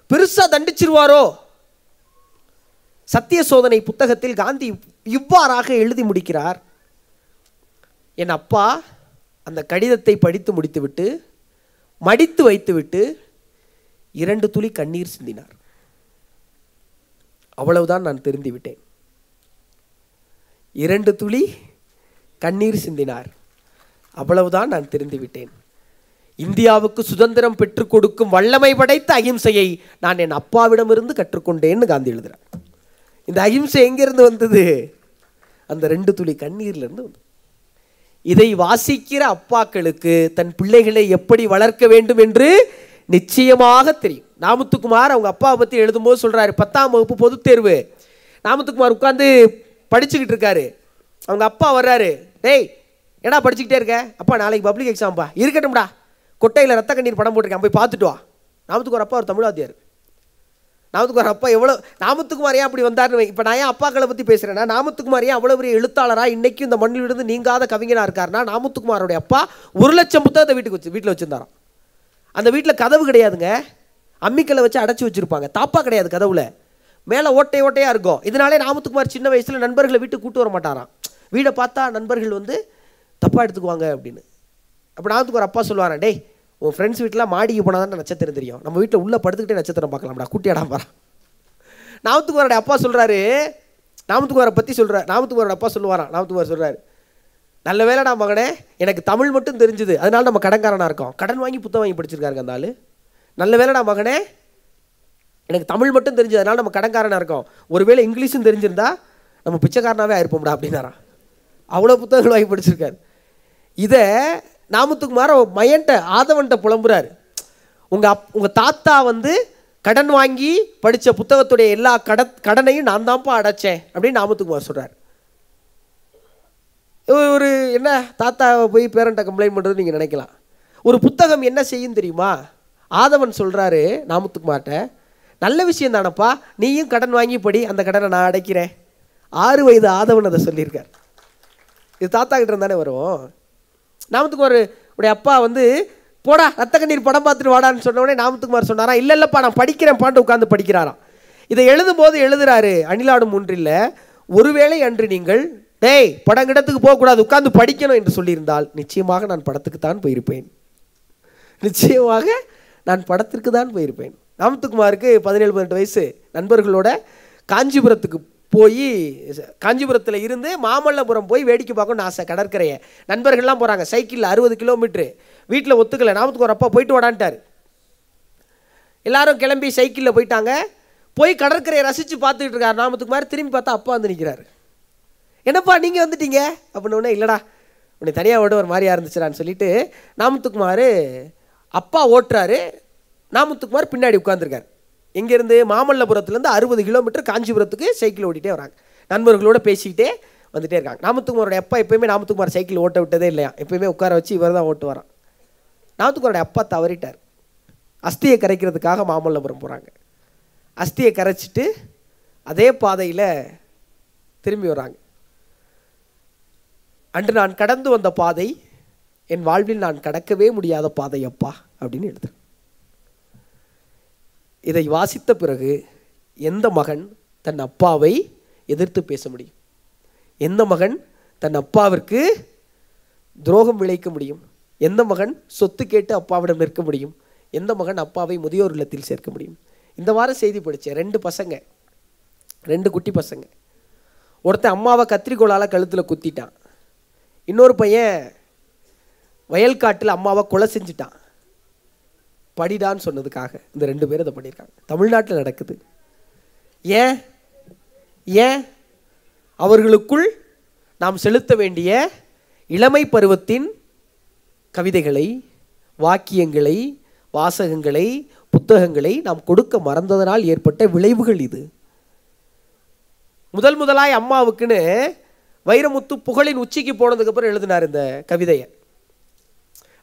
பெருசாக தண்டிச்சிருவாரோ. சத்திய சோதனை புத்தகத்தில் காந்தி இவ்வாறாக எழுதி முடிக்கிறார். என் அப்பா அந்த கடிதத்தை படித்து முடித்துவிட்டு மடித்து வைத்துவிட்டு 2 துளி கண்ணீர் சிந்தினார். அவ்வளவுதான் நான் திருந்தி விட்டேன். 2 துளி கண்ணீர் சிந்தினார். அவ்வளவுதான் நான் திருந்தி விட்டேன். இந்தியாவுக்கு சுதந்திரம் பெற்றுக் கொடுக்கும் வல்லமை படைத்த அகிம்சையை நான் என் அப்பாவிடமிருந்து கற்றுக்கொண்டேன்னு காந்தி எழுதுறார். இந்த அகிம்சை எங்கிருந்து வந்தது? அந்த 2 துளி கண்ணீர்லேருந்து வந்தது. இதை வாசிக்கிற அப்பாக்களுக்கு தன் பிள்ளைகளை எப்படி வளர்க்க வேண்டும் என்று நிச்சயமாக தெரியும். நாமத்துக்குமார் அவங்க அப்பாவை பற்றி எழுதும்போது சொல்கிறாரு, 10ஆம் வகுப்பு பொதுத் தேர்வு. நாமத்துக்குமார் உட்காந்து படிச்சுக்கிட்டு இருக்காரு. அவங்க அப்பா வர்றாரு, டேய் ஏடா படிச்சுக்கிட்டே இருக்க? அப்பா நாளைக்கு பப்ளிக் எக்ஸாம்பா. இருக்கட்டும்டா, கொட்டையில் ரத்த கண்ணீர் படம் போட்டிருக்கேன், போய் பார்த்துட்டு வா. நாமத்துக்குமார் அப்பா ஒரு தமிழ்வாதியார். நாமத்துக்குமார் அப்பா எவ்வளோ, நாமத்துக்குமார் ஏன் அப்படி வந்தார்னு, இப்போ நான் ஏன் அப்பாக்களை பற்றி பேசுகிறேன்னா, நாமத்துக்குமார் ஏன் அவ்வளோ பெரிய எழுத்தாளராக இன்றைக்கும் இந்த மண்ணில் இருந்து நீங்காத கவிஞனாக இருக்காருன்னா, நாமத்துக்குமாரோடைய அப்பா 1,00,000 புத்தகத்தை வீட்டில் வச்சுருந்தாராம். அந்த வீட்டில் கதவு கிடையாதுங்க, அம்மிக்கல்லை வச்சு அடைச்சி வச்சுருப்பாங்க. தாப்பா கிடையாது கதவுல, மேலே ஓட்டையாக இருக்கும். இதனாலே நாமத்துக்குமார் சின்ன வயசில் நண்பர்களை வீட்டுக்கு கூட்டு வர மாட்டாராம். வீடை பார்த்தா நண்பர்கள் வந்து தப்பாக எடுத்துக்குவாங்க அப்படின்னு. அப்போ நாமத்துக்குமார் அப்பா சொல்லுவாரன், டேய் உன் ஃப்ரெண்ட்ஸ் வீட்டில் மாடிக்கு போனால் தான் நட்சத்திரம் தெரியும், நம்ம வீட்டில் உள்ளே படுத்துக்கிட்டே நட்சத்திரம் பார்க்கலாம்டா, கூட்டியாடாம பாரா. நாமத்துக்குமாரோட அப்பா சொல்கிறாரு, நாமத்துக்குமாரை பற்றி சொல்கிறார். நாமத்துக்குமாரோட அப்பா சொல்லுவாரான், நாமத்துக்குமார் சொல்கிறாரு, நல்ல வேலைடா மகனே, எனக்கு தமிழ் மட்டும் தெரிஞ்சுது, அதனால நம்ம கடன்காரனாக இருக்கோம். கடன் வாங்கி புத்தகம் வாங்கி படிச்சிருக்காருங்க அந்த ஆள். நல்ல வேலைடா மகனே, எனக்கு தமிழ் மட்டும் தெரிஞ்சது, அதனால நம்ம கடன்காரனாக இருக்கோம். ஒருவேளை இங்கிலீஷும் தெரிஞ்சிருந்தா நம்ம பிச்சைக்காரனாகவே ஆயிருப்போம்டா அப்படின்னாரான். அவ்வளோ புத்தகங்கள் வாங்கி படிச்சிருக்காரு. இதை நாமத்துக்குமார் மையன்ட்ட ஆதவன்ட்ட புலம்புறாரு, உங்கள் தாத்தா வந்து கடன் வாங்கி படித்த புத்தகத்துடைய எல்லா கடனையும் நான் தான்ப்பா அடைச்சேன் அப்படின்னு நாமத்துக்குமார் சொல்கிறார். ஒரு என்ன தாத்தா போய் பேரண்ட்டை கம்ப்ளைண்ட் பண்ணுறது நீங்கள் நினைக்கலாம். ஒரு புத்தகம் என்ன செய்யும் தெரியுமா? ஆதவன் சொல்கிறாரு நாமத்துக்குமார்ட்ட, நல்ல விஷயம் தானப்பா, நீயும் கடன் வாங்கி படி, அந்த கடனை நான் அடைக்கிறேன். 6 வயது ஆதவன் அதை சொல்லியிருக்கார். இது தாத்தா கிட்ட இருந்தானே வரும். நாமத்துக்குமார் உடைய அப்பா வந்து போடா ரத்த கண்ணீர் படம் பார்த்துட்டு வாடான்னு சொன்ன உடனே நாமத்துக்குமார் சொன்னாரா, இல்லைப்பா நான் படிக்கிறேன் பாண்டு உட்காந்து படிக்கிறாராம். இதை எழுதும்போது எழுதுறாரு, அணிலாடும் ஒன்றில், ஒருவேளை அன்று நீங்கள் டேய் படங்கிடத்துக்கு போகக்கூடாது உட்காந்து படிக்கணும் என்று சொல்லியிருந்தால் நிச்சயமாக நான் படத்துக்கு தான் போயிருப்பேன், நிச்சயமாக நான் படத்திற்கு தான் போயிருப்பேன். நாமத்துக்குமாருக்கு 17-18 வயசு. நண்பர்களோட காஞ்சிபுரத்துக்கு போய், காஞ்சிபுரத்தில் இருந்து மாமல்லபுரம் போய் வேடிக்கை பார்க்கணும்னு ஆசை. கடற்கரையை நண்பர்கள்லாம் போகிறாங்க சைக்கிளில் 60 கிலோமீட்ரு. வீட்டில் ஒத்துக்கலை. நாமத்துக்குமார் அப்பா போயிட்டு வாடான்ட்டார். எல்லாரும் கிளம்பி சைக்கிளில் போயிட்டாங்க. போய் கடற்கரையை ரசித்து பார்த்துக்கிட்டு இருக்கார் நாமத்துக்குமார். திரும்பி பார்த்தா அப்பா வந்து நிற்கிறார். என்னப்பா நீங்கள் வந்துட்டீங்க அப்படின்னு. இல்லைடா உன்னை தனியாக ஓட ஒரு மாதிரியாக இருந்துச்சுடான்னு சொல்லிட்டு நாமத்துக்குமார் அப்பா ஓட்டுறாரு, நாமத்துக்குமார் பின்னாடி உட்காந்துருக்கார். எங்கேருந்து? மாமல்லபுரத்துலேருந்து 60 கிலோமீட்டர் காஞ்சிபுரத்துக்கு சைக்கிள் ஓட்டிகிட்டே வராங்க. நண்பர்களோடு பேசிக்கிட்டே வந்துகிட்டே இருக்காங்க. நாமத்துக்குமாரோட அப்பா எப்போயுமே நாமத்துக்குமார் சைக்கிள் ஓட்ட விட்டதே இல்லையா, எப்போயுமே உட்கார வச்சு இவர் தான் ஓட்டு வரான். நாமத்துக்குமாரோட அப்பா தவறிட்டார். அஸ்தியை கரைக்கிறதுக்காக மாமல்லபுரம் போகிறாங்க. அஸ்தியை கரைச்சிட்டு அதே பாதையில் திரும்பி வராங்க. அன்று நான் கடந்து வந்த பாதை என் வாழ்வில் நான் கடக்கவே முடியாத பாதை அப்பா அப்படின்னு எழுது. இதை வாசித்த பிறகு எந்த மகன் தன் அப்பாவை எதிர்த்து பேச முடியும்? எந்த மகன் தன் அப்பாவிற்கு துரோகம் விளைக்க முடியும்? எந்த மகன் சொத்து கேட்டு அப்பாவிடம் நிற்க முடியும்? எந்த மகன் அப்பாவை முதியோர் இல்லத்தில் சேர்க்க முடியும்? இந்த வாரம் செய்தி படித்தேன். 2 பசங்க, 2 குட்டி பசங்க. ஒருத்தன் அம்மாவை கத்திரிக்கோளால் கழுத்தில் குத்திட்டான். இன்னொரு பையன் வயல்காட்டில் அம்மாவை கொலை செஞ்சுட்டான். படிடான்னு சொன்னதுக்காக இந்த 2 பேர் அதை பண்ணியிருக்காங்க. தமிழ்நாட்டில் நடக்குது. ஏன் ஏன் அவர்களுக்குள் நாம் செலுத்த வேண்டிய இளமை பருவத்தின் கவிதைகளை, வாக்கியங்களை, வாசகங்களை, புத்தகங்களை நாம் கொடுக்க மறந்ததனால் ஏற்பட்ட விளைவுகள் இது. முதலாய் அம்மாவுக்குன்னு வைரமுத்து புகழின் உச்சிக்கு போனதுக்கப்புறம் எழுதினார் இந்த கவிதையை.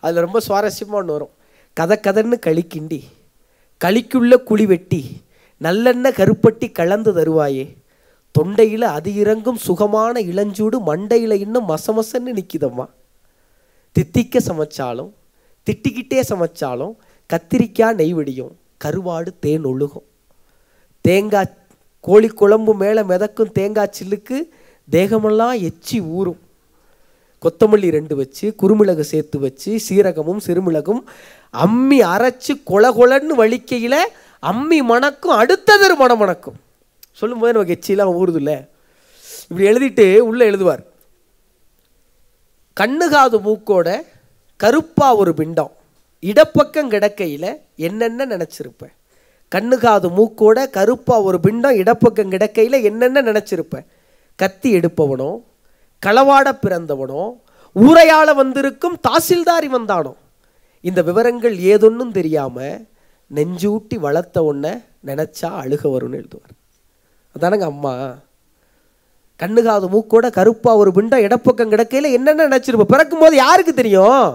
அதில் ரொம்ப சுவாரஸ்யமாக ஒன்று வரும். கதன்னு களிக்கிண்டி களிக்குள்ள குழி வெட்டி நல்லெண்ண கருப்பட்டி கலந்து தருவாயே, தொண்டையில் அது இறங்கும் சுகமான இளஞ்சூடு மண்டையில் இன்னும் மசமசன்னு நிற்கிதம்மா. தித்திக்க சமைச்சாலும் திட்டிக்கிட்டே சமைச்சாலும் கத்திரிக்காய் நெய் வெடியும், கருவாடு தேன் ஒழுகும், தேங்காய் கோழி குழம்பு மேலே மிதக்கும் தேங்காய் சில்லுக்கு தேகமெல்லாம் எச்சி ஊறும், கொத்தமல்லி 2 வச்சு குறுமிளகு சேர்த்து வச்சு சீரகமும் சிறுமிளகும் அம்மி அரைச்சி கொலன்னு வலிக்கையில் அம்மி மணக்கும், அடுத்ததொரு மனம் மணக்கும். சொல்லும்போது நமக்கு எச்சிலாம் ஊறுது இல்லை. இப்படி எழுதிட்டு உள்ளே எழுதுவார், கண்ணுகாது மூக்கோட கருப்பா ஒரு பிண்டம் இடப்பக்கம் கிடக்கையில் என்னென்ன நினச்சிருப்பேன். கண்ணுகாது மூக்கோட கருப்பா ஒரு பிண்டம் இடப்பக்கம் கிடக்கையில் என்னென்ன நினச்சிருப்பேன். கத்தி எடுப்பவனோ, களவாட பிறந்தவனோ, ஊரையாள வந்திருக்கும் தாசில்தாரி வந்தானோ, இந்த விவரங்கள் ஏதொன்னும் தெரியாமல் நெஞ்சூட்டி வளர்த்த உடனே நினச்சா அழுக வரும்னு எழுதுவார். அதானங்க அம்மா. கண்ணுகாது மூக்கோட கருப்பாக ஒரு பிண்டம் இடப்பக்கம் கிடக்கையில் என்னென்ன நினச்சிருப்போம். பிறக்கும் போது யாருக்கு தெரியும்?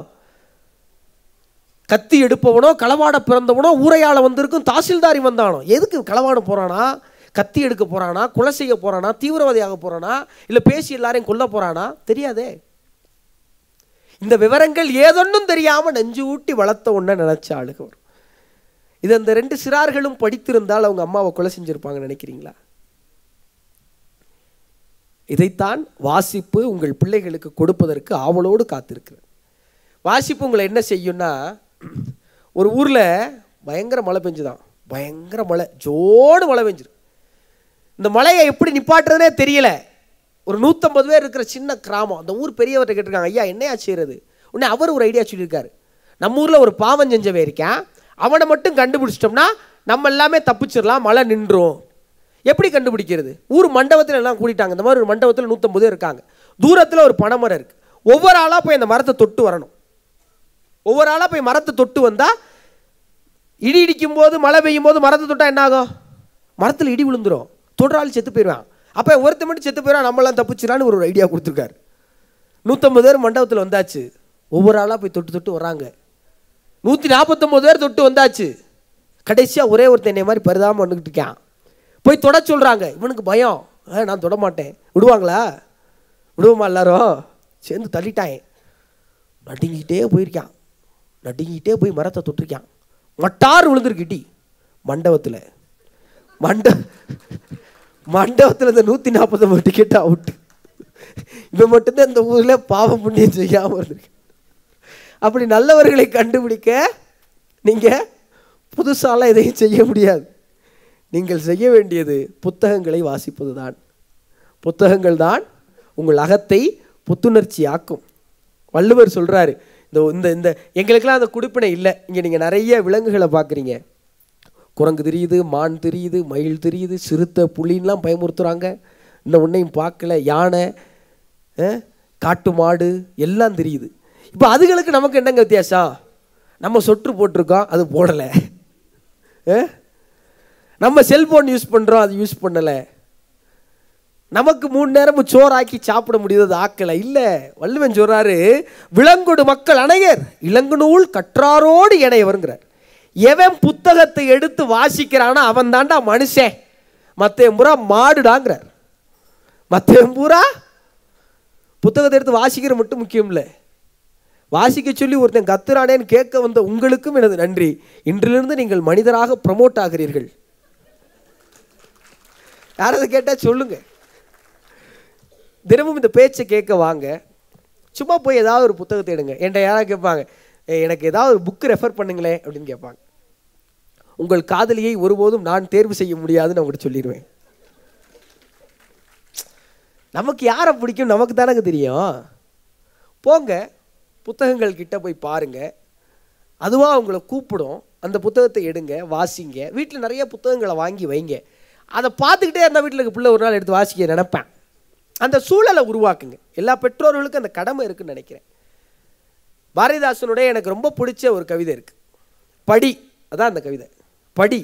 கத்தி எடுப்பவனோ களவாட பிறந்தவனோ ஊரையாள வந்திருக்கும் தாசில்தாரி வந்தானோ. எதுக்கு களவாட போகிறானா, கத்தி எடுக்க போகிறானா, கொலை செய்ய போகிறானா, தீவிரவாதியாக போகிறானா, இல்லை பேசி எல்லாரையும் கொல்ல போகிறானா தெரியாதே. இந்த விவரங்கள் ஏதொன்னும் தெரியாமல் நெஞ்சு ஊட்டி வளர்த்த ஒன்றை நினச்சா அழுக வரும். இது அந்த 2 சிறார்களும் படித்திருந்தால் அவங்க அம்மாவை கொலை செஞ்சுருப்பாங்க நினைக்கிறீங்களா? இதைத்தான் வாசிப்பு உங்கள் பிள்ளைகளுக்கு கொடுப்பதற்கு ஆவலோடு காத்திருக்கிறது. வாசிப்பு உங்களை என்ன செய்யும்னா, ஒரு ஊரில் பயங்கர மழை பெஞ்சுதான், பயங்கர மழை, ஜோடு மழை பெஞ்சிரு. இந்த மழையை எப்படி நிப்பாட்டுறதுனே தெரியல. ஒரு 150 பேர் இருக்கிற சின்ன கிராமம். அந்த ஊர் பெரியவர்கிட்ட கேட்டிருக்காங்க, ஐயா என்னையா செய்கிறது? உடனே அவர் ஒரு ஐடியா சொல்லியிருக்காரு. நம்ம ஊரில் ஒரு பாவம் செஞ்சவே இருக்கான், அவனை மட்டும் கண்டுபிடிச்சிட்டோம்னா நம்ம எல்லாமே தப்பிச்சிடலாம், மழை நின்றும். எப்படி கண்டுபிடிக்கிறது? ஊர் மண்டபத்தில் எல்லாம் கூட்டிட்டாங்க. இந்த மாதிரி ஒரு மண்டபத்தில் 150 பேர் இருக்காங்க. தூரத்தில் ஒரு பனைமரம் இருக்குது. ஒவ்வொரு ஆளாக போய் அந்த மரத்தை தொட்டு வரணும். ஒவ்வொரு ஆளாக போய் மரத்தை தொட்டு வந்தால் இடி இடிக்கும் போது மழை பெய்யும் போது மரத்தை தொட்டால் என்ன ஆகும்? மரத்தில் இடி விழுந்துடும், தொடுற ஆள் செத்து போயிடுவான். அப்போ ஒருத்த மட்டும் செத்து போயிடுவான், நம்மளாம் தப்பிச்சிடலான்னு ஒரு ஐடியா கொடுத்துருக்காரு. 150 பேர் மண்டபத்தில் வந்தாச்சு. ஒவ்வொரு ஆளாக போய் தொட்டு தொட்டு வராங்க. 149 பேர் தொட்டு வந்தாச்சு. கடைசியாக ஒரே ஒருத்தன் என்னை மாதிரி பரிதாபம் வந்துக்கிட்டு இருக்கான். போய் தொட சொல்கிறாங்க. இவனுக்கு பயம், நான் தொட மாட்டேன். விடுவாங்களா? விடுவோமா? எல்லாரும் சேர்ந்து தள்ளிட்டான். நடுங்கிட்டே போயிருக்கான். நடுங்கிட்டே போய் மரத்தை தொட்டிருக்கான். மட்டார் விழுந்துருக்கு இடி மண்டபத்தில். மண்டபத்தில் இந்த 149 டிக்கெட் அவுட்டு. இவன் மட்டும்தான் இந்த ஊரில் பாவம் புண்ணியம் செய்யாமல் இருந்திருக்கு. அப்படி நல்லவர்களை கண்டுபிடிக்க நீங்கள் புதுசாலாம் எதையும் செய்ய முடியாது. நீங்கள் செய்ய வேண்டியது புத்தகங்களை வாசிப்பது தான். புத்தகங்கள் தான் உங்கள் அகத்தை புத்துணர்ச்சி ஆக்கும். வள்ளுவர் சொல்கிறாரு, இந்த இந்த எங்களுக்கெல்லாம் அந்த குடிப்பினை இல்லை. இங்கே நீங்கள் நிறைய விலங்குகளை பார்க்குறீங்க. குரங்கு தெரியுது, மான் தெரியுது, மயில் தெரியுது, சிறுத்தை, புலின்லாம் பயமுறுத்துகிறாங்க. இன்னும் ஒன்றையும் பார்க்கல. யானை, காட்டு மாடு எல்லாம் தெரியுது. இப்போ அதுகளுக்கு நமக்கு என்னங்க வித்தியாசம்? நம்ம சொட்டு போட்டிருக்கோம், அது போடலை. நம்ம செல்ஃபோன் யூஸ் பண்ணுறோம், அது யூஸ் பண்ணலை. நமக்கு 3 நேரமும் சோறாக்கி சாப்பிட முடியாது, ஆக்கலை. இல்லை, வள்ளுவன் சொல்கிறாரு, விலங்கொடு மக்கள் அணையர் இளங்குநூல் கற்றாரோடு இணையவருங்கிறார். எவன் புத்தகத்தை எடுத்து வாசிக்கிறானா அவன் தாண்டா மனுஷன், மற்ற பூரா மாடுடாங்கிறார். மற்ற பூரா புத்தகத்தை எடுத்து வாசிக்கிற மட்டும் முக்கியம் இல்லை, வாசிக்க சொல்லி ஒருத்தன் கத்துறானேன்னு கேட்க வந்த உங்களுக்கும் எனது நன்றி. இன்றிலிருந்து நீங்கள் மனிதராக ப்ரமோட் ஆகிறீர்கள். யாராவது கேட்டால் சொல்லுங்க. தினமும் இந்த பேச்சை கேட்க வாங்க. சும்மா போய் ஏதாவது ஒரு புத்தகத்தை எடுங்க. என்கிட்ட யாராவது கேட்பாங்க, எனக்கு ஏதாவது ஒரு புக்கு ரெஃபர் பண்ணுங்களேன் அப்படின்னு கேட்பாங்க. உங்கள் காதலியை ஒருபோதும் நான் தேர்வு செய்ய முடியாதுன்னு அவங்ககிட்ட சொல்லிடுவேன். நமக்கு யாரை பிடிக்கும் நமக்கு தானங்க தெரியும். போங்க, புத்தகங்கள் கிட்ட போய் பாருங்க, அதுவாக உங்களை கூப்பிடும். அந்த புத்தகத்தை எடுங்க, வாசிங்க. வீட்டில் நிறைய புத்தகங்களை வாங்கி வைங்க. அதை பார்த்துக்கிட்டே இருந்தால் வீட்டில் இருக்க பிள்ளை ஒரு நாள் எடுத்து வாசிக்க நினைப்பேன். அந்த சூழலை உருவாக்குங்க. எல்லா பெற்றோர்களுக்கும் அந்த கடமை இருக்குன்னு நினைக்கிறேன். பாரதிதாசனுடைய எனக்கு ரொம்ப பிடிச்ச ஒரு கவிதை இருக்குது, படி. அதான் அந்த கவிதை. படி,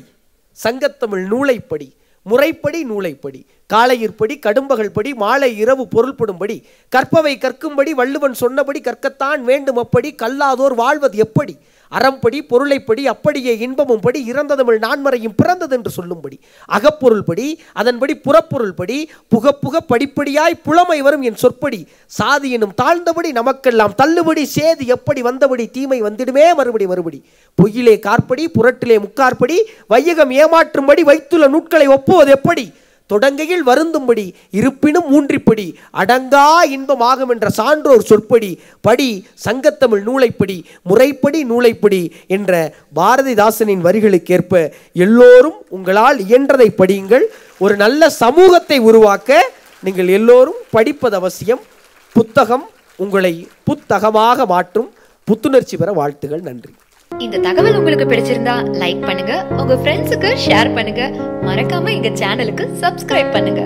சங்கத்தமிழ் நூலைப்படி, முறைப்படி நூலைப்படி, காலையிற்படி, கடும்பகல் படி, மாலை இரவு பொருள்படும்படி, கற்பவை கற்கும்படி, வள்ளுவன் சொன்னபடி கற்கத்தான் வேண்டும் அப்படி, கல்லாதோர் வாழ்வது எப்படி, அறம்படி பொருளைப்படி, அப்படியே இன்பமும் படி, இறந்த தமிழ் நான்மறையும் பிறந்தது என்று சொல்லும்படி, அகப்பொருள் படி, அதன்படி புறப்பொருள் படி, புக புக படிப்படியாய் புலமை வரும் என் சொற்படி, சாதி எனும் தாழ்ந்தபடி நமக்கெல்லாம் தள்ளுபடி, சேது எப்படி வந்தபடி தீமை வந்திடுமே மறுபடி மறுபடி, பொய்யிலே கார்படி புரட்டிலே முக்கார்படி, வையகம் ஏமாற்றும்படி வைத்துள்ள நூட்களை ஒப்புவது எப்படி, தொடங்கையில் வருந்தும்படி இருப்பினும் ஊன்றிப்படி, அடங்கா இன்பமாகும் என்ற சான்றோர் சொற்படி, படி சங்கத்தமிழ் நூலைப்படி, முறைப்படி நூலைப்படி என்ற பாரதிதாசனின் வரிகளுக்கேற்ப எல்லோரும் உங்களால் இயன்றதை படியுங்கள். ஒரு நல்ல சமூகத்தை உருவாக்க நீங்கள் எல்லோரும் படிப்பது அவசியம். புத்தகம் உங்களை புத்தகமாக மாற்றும். புத்துணர்ச்சி பெற வாழ்த்துகள். நன்றி. இந்த தகவல் உங்களுக்கு பிடிச்சிருந்தா லைக் பண்ணுங்க, உங்க ஃப்ரெண்ட்ஸுக்கு ஷேர் பண்ணுங்க, மறக்காம எங்க சேனலுக்கு சப்ஸ்கிரைப் பண்ணுங்க.